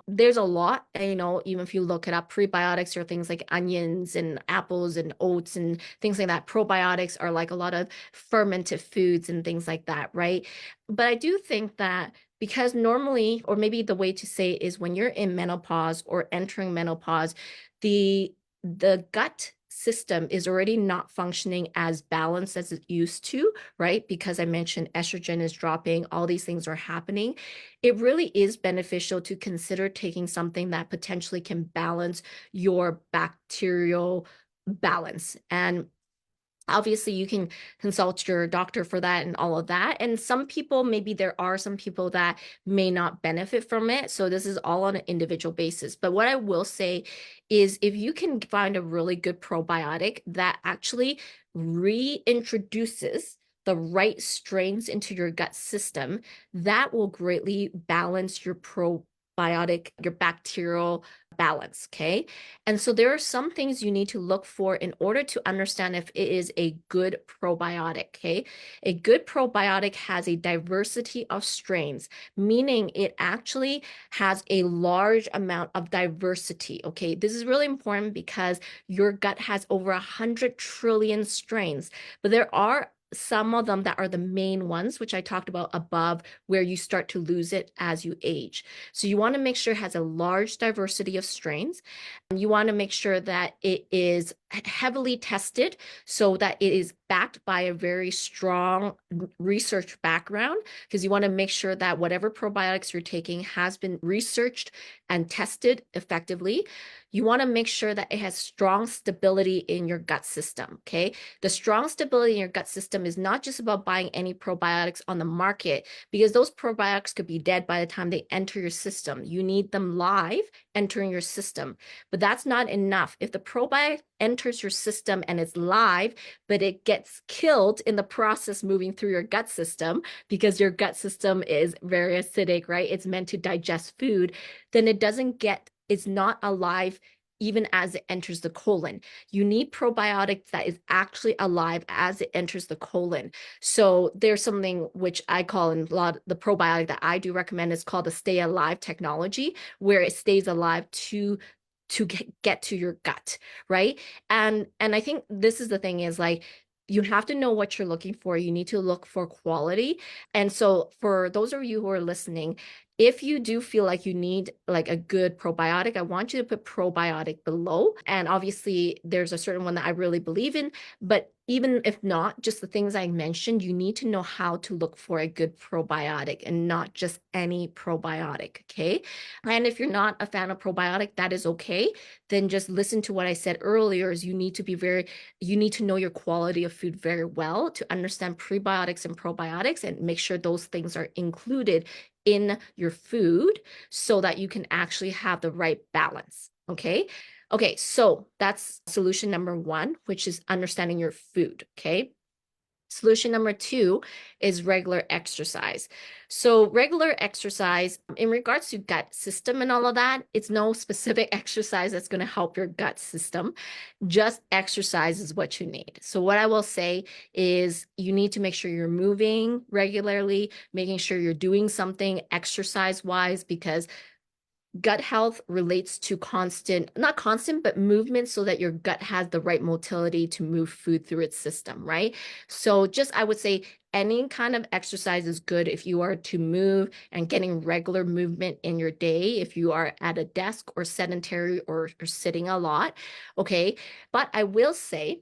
there's a lot, even if you look it up, prebiotics are things like onions and apples and oats and things like that. Probiotics are like a lot of fermented foods and things like that, right? But I do think that because normally, or maybe the way to say it is when you're in menopause or entering menopause, the gut system is already not functioning as balanced as it used to, right? Because I mentioned estrogen is dropping, all these things are happening. It really is beneficial to consider taking something that potentially can balance your bacterial balance. And obviously you can consult your doctor for that and all of that. And some people, maybe there are some people that may not benefit from it. So this is all on an individual basis. But what I will say is if you can find a really good probiotic that actually reintroduces the right strains into your gut system, that will greatly balance your probiotic, your bacterial balance. Okay. And so there are some things you need to look for in order to understand if it is a good probiotic. Okay. A good probiotic has a diversity of strains, meaning it actually has a large amount of diversity. Okay. This is really important because your gut has over 100 trillion strains, but there are some of them that are the main ones, which I talked about above, where you start to lose it as you age. So you want to make sure it has a large diversity of strains. You want to make sure that it is heavily tested so that it is backed by a very strong research background, because you want to make sure that whatever probiotics you're taking has been researched and tested effectively. You want to make sure that it has strong stability in your gut system. Okay. The strong stability in your gut system is not just about buying any probiotics on the market, because those probiotics could be dead by the time they enter your system. You need them live entering your system. But that's not enough. If the probiotic enters your system and it's live, but it gets killed in the process moving through your gut system, because your gut system is very acidic, right? It's meant to digest food, then it's not alive even as it enters the colon. You need probiotics that is actually alive as it enters the colon. So there's something which I call, in a lot, the probiotic that I do recommend is called the stay alive technology, where it stays alive to get to your gut, right? And I think this is the thing is like, you have to know what you're looking for. You need to look for quality. And so for those of you who are listening, if you do feel like you need like a good probiotic, I want you to put probiotic below. And obviously there's a certain one that I really believe in, but even if not, just the things I mentioned, you need to know how to look for a good probiotic and not just any probiotic. Okay. And if you're not a fan of probiotic, that is okay. Then just listen to what I said earlier is you need to know your quality of food very well to understand prebiotics and probiotics and make sure those things are included in your food so that you can actually have the right balance. Okay. Okay. So that's solution number one, which is understanding your food. Okay. Solution number 2 is regular exercise. So regular exercise in regards to gut system and all of that, it's no specific exercise that's going to help your gut system. Just exercise is what you need. So what I will say is you need to make sure you're moving regularly, making sure you're doing something exercise-wise, because gut health relates to not constant, but movement, so that your gut has the right motility to move food through its system, right? So just, I would say any kind of exercise is good if you are to move and getting regular movement in your day, if you are at a desk or sedentary or sitting a lot, okay? But I will say,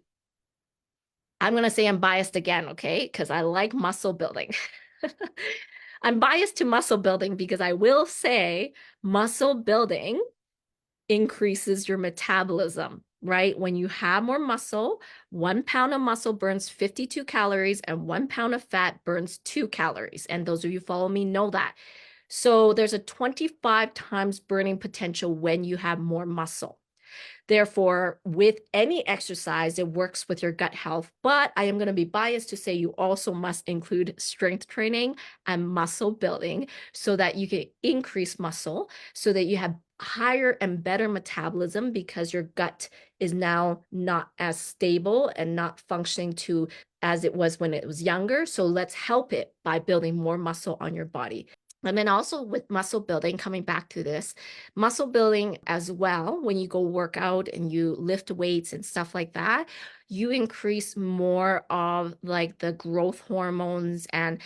I'm going to say I'm biased again, okay? Because I like muscle building. I'm biased to muscle building because I will say muscle building increases your metabolism, right? When you have more muscle, 1 pound of muscle burns 52 calories and 1 pound of fat burns 2 calories. And those of you who follow me know that. So there's a 25 times burning potential when you have more muscle. Therefore, with any exercise, it works with your gut health. But I am going to be biased to say you also must include strength training and muscle building so that you can increase muscle, so that you have higher and better metabolism, because your gut is now not as stable and not functioning to as it was when it was younger. So let's help it by building more muscle on your body. And then also with muscle building, coming back to this, muscle building as well, when you go work out and you lift weights and stuff like that, you increase more of like the growth hormones. And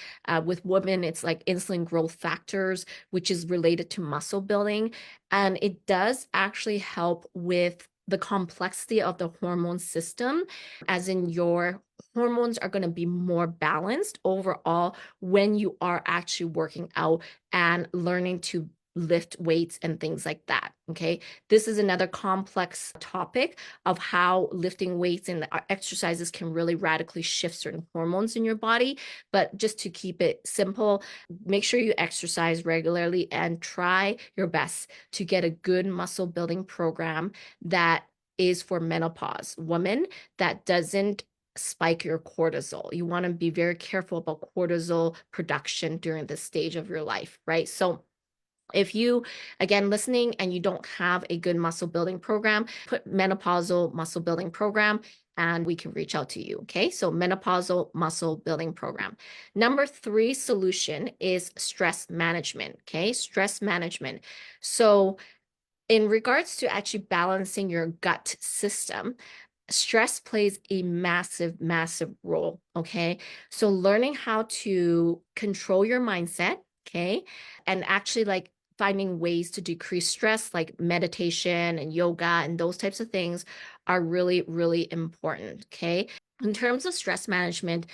with women, it's like insulin growth factors, which is related to muscle building. And it does actually help with the complexity of the hormone system, as in your hormones are going to be more balanced overall when you are actually working out and learning to lift weights and things like that. Okay. This is another complex topic of how lifting weights and exercises can really radically shift certain hormones in your body. But just to keep it simple, make sure you exercise regularly and try your best to get a good muscle building program that is for menopause women, that doesn't spike your cortisol. You want to be very careful about cortisol production during this stage of your life, right? So if you, again, listening and you don't have a good muscle building program, put menopausal muscle building program and we can reach out to you. Okay. So menopausal muscle building program. Number 3 solution is stress management. Okay. Stress management. So in regards to actually balancing your gut system, stress plays a massive, massive role. Okay. So learning how to control your mindset, okay, and actually like finding ways to decrease stress, like meditation and yoga and those types of things, are really, really important. Okay. In terms of stress management,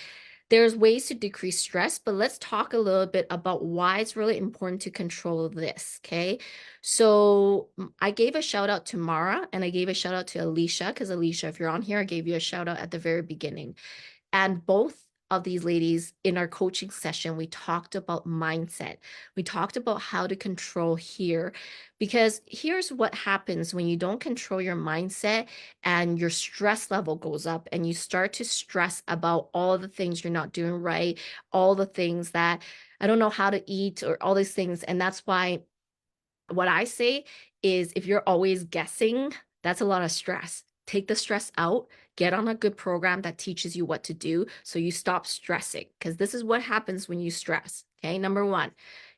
there's ways to decrease stress, but let's talk a little bit about why it's really important to control this, okay? So I gave a shout out to Mara and I gave a shout out to Alicia, because Alicia, if you're on here, I gave you a shout out at the very beginning. And both of these ladies in our coaching session, we talked about mindset. We talked about how to control here, because here's what happens when you don't control your mindset and your stress level goes up and you start to stress about all the things you're not doing right, all the things that I don't know how to eat or all these things. And that's why what I say is, if you're always guessing, that's a lot of stress. Take the stress out, get on a good program that teaches you what to do so you stop stressing, because this is what happens when you stress. Okay. Number 1,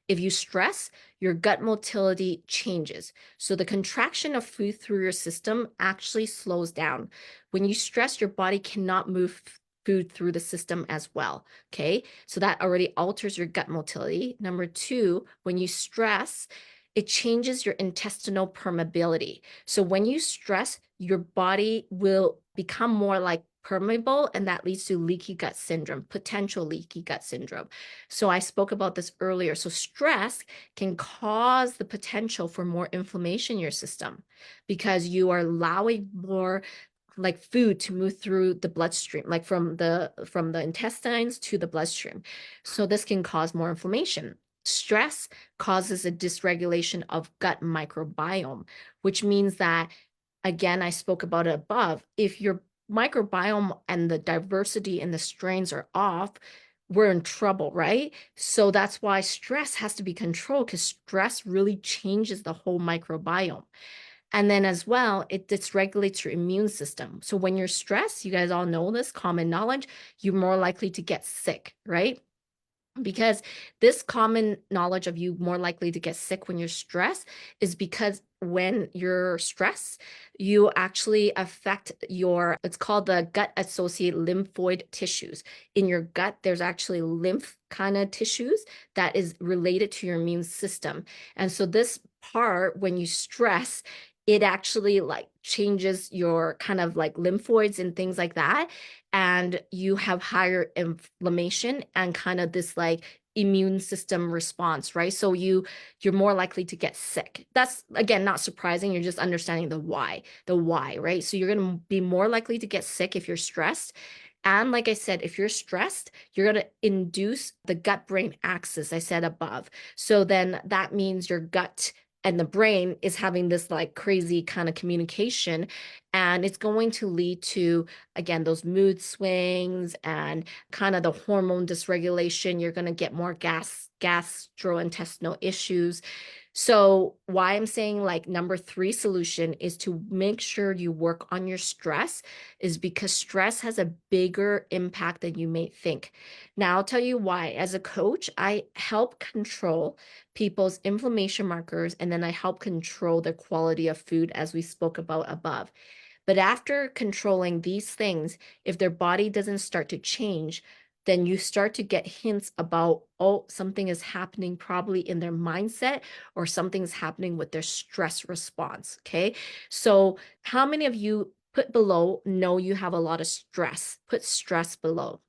if you stress, your gut motility changes. So the contraction of food through your system actually slows down. When you stress, your body cannot move food through the system as well. Okay. So that already alters your gut motility. Number 2, when you stress, it changes your intestinal permeability. So when you stress, your body will become more like permeable, and that leads to leaky gut syndrome, potential leaky gut syndrome. So I spoke about this earlier. So stress can cause the potential for more inflammation in your system, because you are allowing more like food to move through the bloodstream, like from the intestines to the bloodstream. So this can cause more inflammation. Stress causes a dysregulation of gut microbiome, which means that, again, I spoke about it above, if your microbiome and the diversity and the strains are off, we're in trouble, right? So that's why stress has to be controlled, because stress really changes the whole microbiome. And then as well, it dysregulates your immune system. So when you're stressed, you guys all know this, common knowledge, you're more likely to get sick, right? Because this common knowledge of you more likely to get sick when you're stressed is because when you're stressed, you actually affect your, it's called the gut associated lymphoid tissues. In your gut, there's actually lymph kind of tissues that is related to your immune system. And so this part, when you stress, it actually like changes your kind of like lymphoids and things like that, and you have higher inflammation and kind of this like immune system response, right? So you're more likely to get sick. That's again not surprising. You're just understanding the why, right? So you're going to be more likely to get sick if you're stressed. And like I said, if you're stressed, you're going to induce the gut brain axis I said above. So then that means your gut and the brain is having this like crazy kind of communication, and it's going to lead to, again, those mood swings and kind of the hormone dysregulation. You're going to get more gastrointestinal issues. So why I'm saying like number 3 solution is to make sure you work on your stress, is because stress has a bigger impact than you may think. Now I'll tell you why. As a coach, I help control people's inflammation markers, and then I help control the quality of food, as we spoke about above. But after controlling these things, if their body doesn't start to change, then you start to get hints about, oh, something is happening probably in their mindset, or something's happening with their stress response. Okay. So, how many of you put below know you have a lot of stress? Put stress below.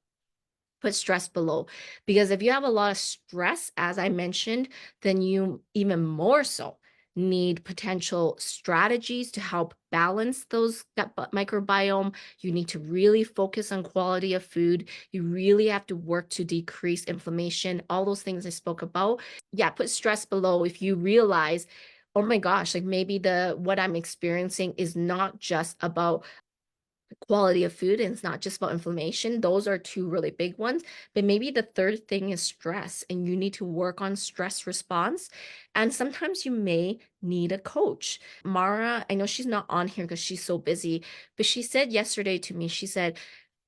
Put stress below. Because if you have a lot of stress, as I mentioned, then you even more so need potential strategies to help balance those gut microbiome. You need to really focus on quality of food. You really have to work to decrease inflammation, all those things I spoke about. Yeah, put stress below if you realize, oh my gosh, like maybe the what I'm experiencing is not just about quality of food, and it's not just about inflammation. Those are 2 really big ones. But maybe the third thing is stress, and you need to work on stress response. And sometimes you may need a coach. Mara, I know she's not on here because she's so busy, but she said yesterday to me, she said,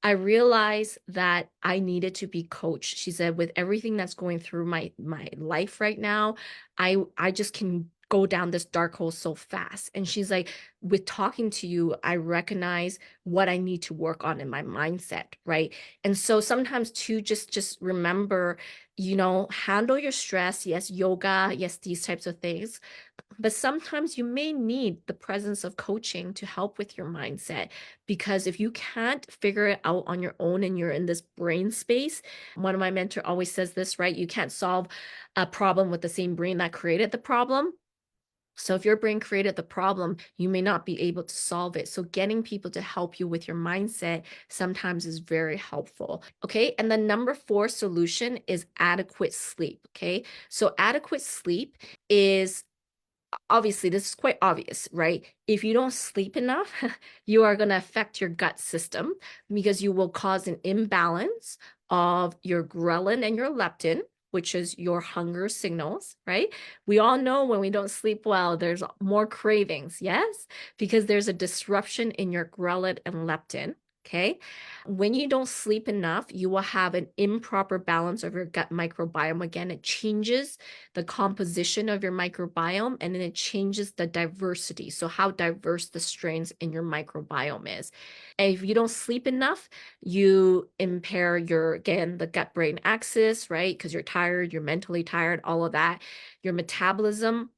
I realized that I needed to be coached. She said, with everything that's going through my life right now, I just can go down this dark hole so fast. And she's like, with talking to you, I recognize what I need to work on in my mindset, right? And so sometimes to just remember, handle your stress. Yes, yoga, yes, these types of things. But sometimes you may need the presence of coaching to help with your mindset, because if you can't figure it out on your own and you're in this brain space, one of my mentor always says this, right? You can't solve a problem with the same brain that created the problem. So if your brain created the problem, you may not be able to solve it. So getting people to help you with your mindset sometimes is very helpful. Okay. And the number 4 solution is adequate sleep. Okay. So adequate sleep is, obviously, this is quite obvious, right? If you don't sleep enough, you are going to affect your gut system, because you will cause an imbalance of your ghrelin and your leptin, which is your hunger signals, right? We all know when we don't sleep well, there's more cravings, yes? Because there's a disruption in your ghrelin and leptin. Okay. When you don't sleep enough, you will have an improper balance of your gut microbiome. Again, it changes the composition of your microbiome, and then it changes the diversity. So, how diverse the strains in your microbiome is. And if you don't sleep enough, you impair again, the gut brain axis, right? Because you're tired, you're mentally tired, all of that. Your metabolism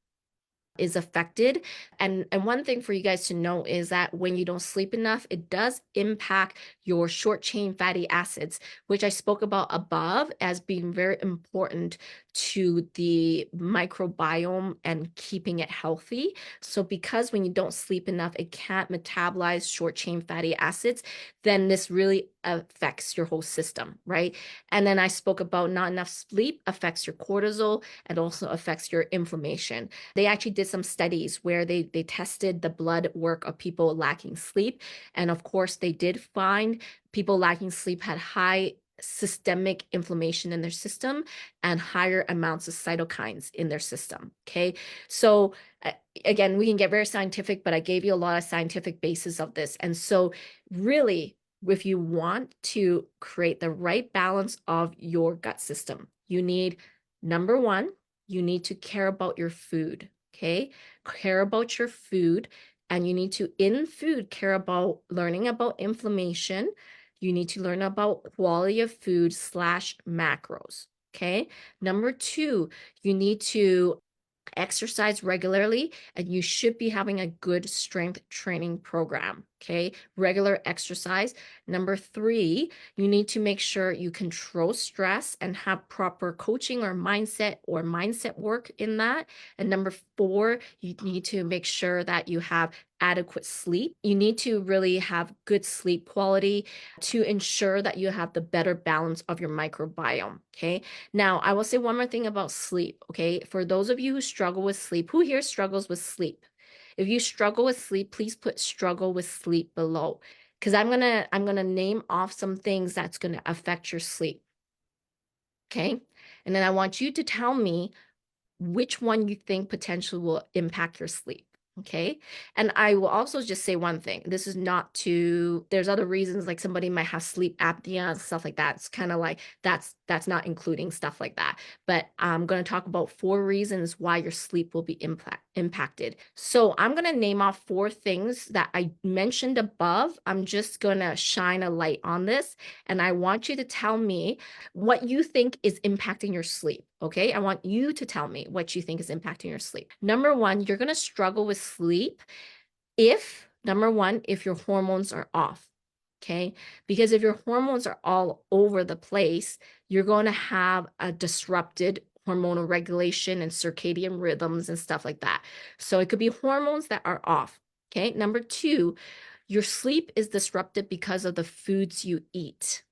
is affected. And one thing for you guys to know is that when you don't sleep enough, it does impact your short chain fatty acids, which I spoke about above as being very important to the microbiome and keeping it healthy. So because when you don't sleep enough, it can't metabolize short chain fatty acids, then this really affects your whole system, right? And then I spoke about not enough sleep affects your cortisol and also affects your inflammation. They actually did some studies where they tested the blood work of people lacking sleep. And of course, they did find people lacking sleep had high systemic inflammation in their system and higher amounts of cytokines in their system. Okay. So again, we can get very scientific, but I gave you a lot of scientific basis of this. And so really, if you want to create the right balance of your gut system, you need, number one, you need to care about your food. Okay. Care about your food. And you need to, in food, care about learning about inflammation. You need to learn about quality of food / macros. Okay. Number two, you need to exercise regularly, and you should be having a good strength training program. Okay. Regular exercise. Number three, you need to make sure you control stress and have proper coaching or mindset work in that. And number four, you need to make sure that you have adequate sleep. You need to really have good sleep quality to ensure that you have the better balance of your microbiome. Okay. Now, I will say one more thing about sleep. Okay. For those of you who struggle with sleep, who here struggles with sleep? If you struggle with sleep, please put struggle with sleep below, because I'm gonna name off some things that's gonna affect your sleep. Okay. And then I want you to tell me which one you think potentially will impact your sleep. Okay. And I will also just say one thing. This is not to, there's other reasons, like somebody might have sleep apnea and stuff like that. It's kind of like that's not including stuff like that. But I'm going to talk about 4 reasons why your sleep will be impacted. So I'm going to name off 4 things that I mentioned above. I'm just going to shine a light on this. And I want you to tell me what you think is impacting your sleep. Okay. I want you to tell me what you think is impacting your sleep. Number 1, you're going to struggle with sleep if your hormones are off. Okay. Because if your hormones are all over the place, you're going to have a disrupted hormonal regulation and circadian rhythms and stuff like that. So it could be hormones that are off. Okay. Number 2, your sleep is disrupted because of the foods you eat.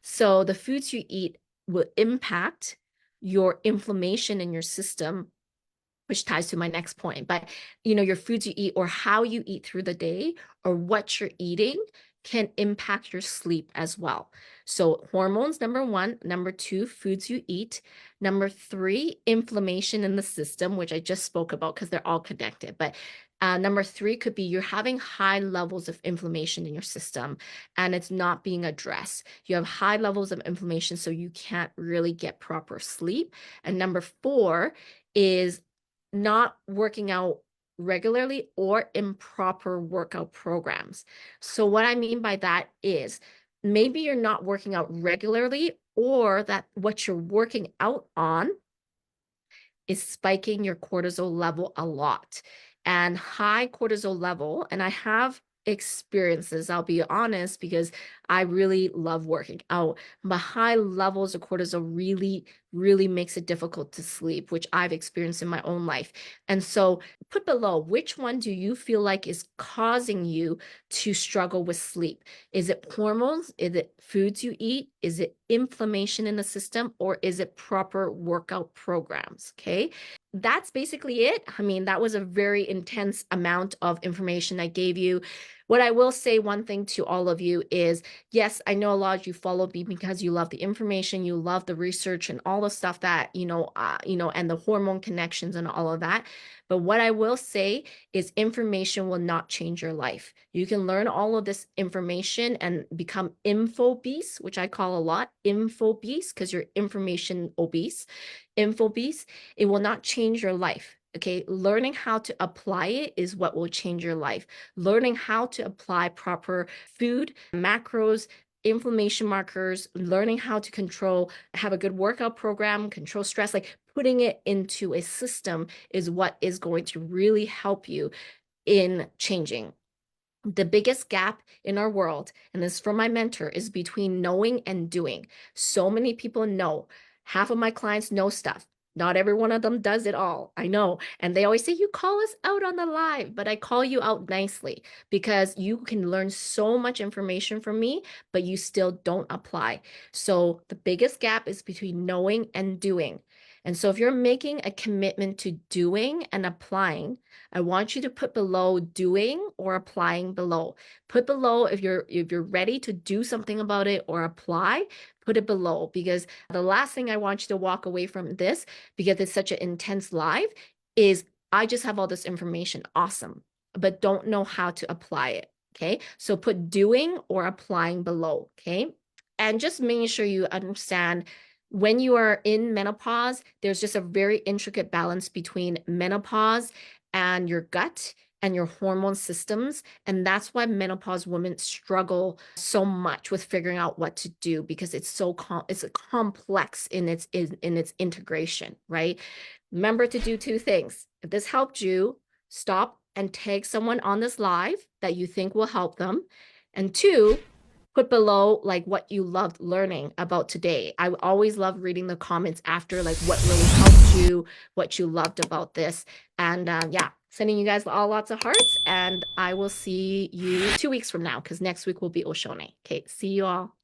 So the foods you eat will impact your inflammation in your system, which ties to my next point. But, your foods you eat or how you eat through the day or what you're eating can impact your sleep as well. So hormones, number 1. Number 2, foods you eat. Number 3, inflammation in the system, which I just spoke about because they're all connected. But number 3 could be you're having high levels of inflammation in your system and it's not being addressed. You have high levels of inflammation, so you can't really get proper sleep. And number 4 is not working out regularly or improper workout programs. So what I mean by that is maybe you're not working out regularly, or that what you're working out on is spiking your cortisol level a lot. And high cortisol level, and I have experiences, I'll be honest, because I really love working out, but high levels of cortisol really makes it difficult to sleep, which I've experienced in my own life. And so put below, which one do you feel like is causing you to struggle with sleep? Is it hormones? Is it foods you eat? Is it inflammation in the system? Or is it proper workout programs? Okay. That's basically it. I mean, that was a very intense amount of information I gave you. What I will say, one thing to all of you is, yes, I know a lot of you follow me because you love the information, you love the research and all the stuff that, and the hormone connections and all of that. But what I will say is information will not change your life. You can learn all of this information and become info beast, which I call a lot info beast because you're information obese, info beast. It will not change your life. Okay, learning how to apply it is what will change your life. Learning how to apply proper food, macros, inflammation markers, learning how to have a good workout program, control stress, like putting it into a system is what is going to really help you in changing. The biggest gap in our world, and this is from my mentor, is between knowing and doing. So many people know. Half of my clients know stuff. Not every one of them does it all. I know. And they always say, you call us out on the live, but I call you out nicely because you can learn so much information from me, but you still don't apply. So the biggest gap is between knowing and doing. And so if you're making a commitment to doing and applying, I want you to put below doing or applying below. Put below if you're ready to do something about it or apply, put it below, because the last thing I want you to walk away from this, because it's such an intense live, is I just have all this information. Awesome. But don't know how to apply it. Okay. So put doing or applying below. Okay. And just making sure you understand when you are in menopause, there's just a very intricate balance between menopause and your gut and your hormone systems. And that's why menopause women struggle so much with figuring out what to do, because it's so it's a complex in its integration, right? Remember to do two things. If this helped you, stop and tag someone on this live that you think will help them. And two, put below like what you loved learning about today. I always love reading the comments after, like what really helped you, what you loved about this. And yeah, sending you guys all lots of hearts, and I will see you 2 weeks from now, because next week will be Oshone. Okay, see you all.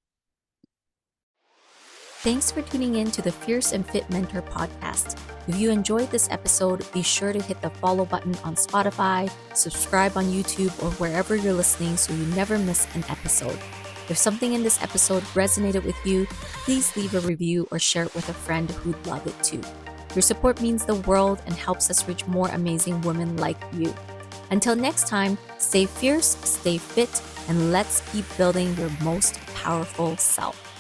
Thanks for tuning in to the Fierce and Fit Mentor podcast. If you enjoyed this episode, be sure to hit the follow button on Spotify, subscribe on YouTube, or wherever you're listening so you never miss an episode. If something in this episode resonated with you, please leave a review or share it with a friend who'd love it too. Your support means the world and helps us reach more amazing women like you. Until next time, stay fierce, stay fit, and let's keep building your most powerful self.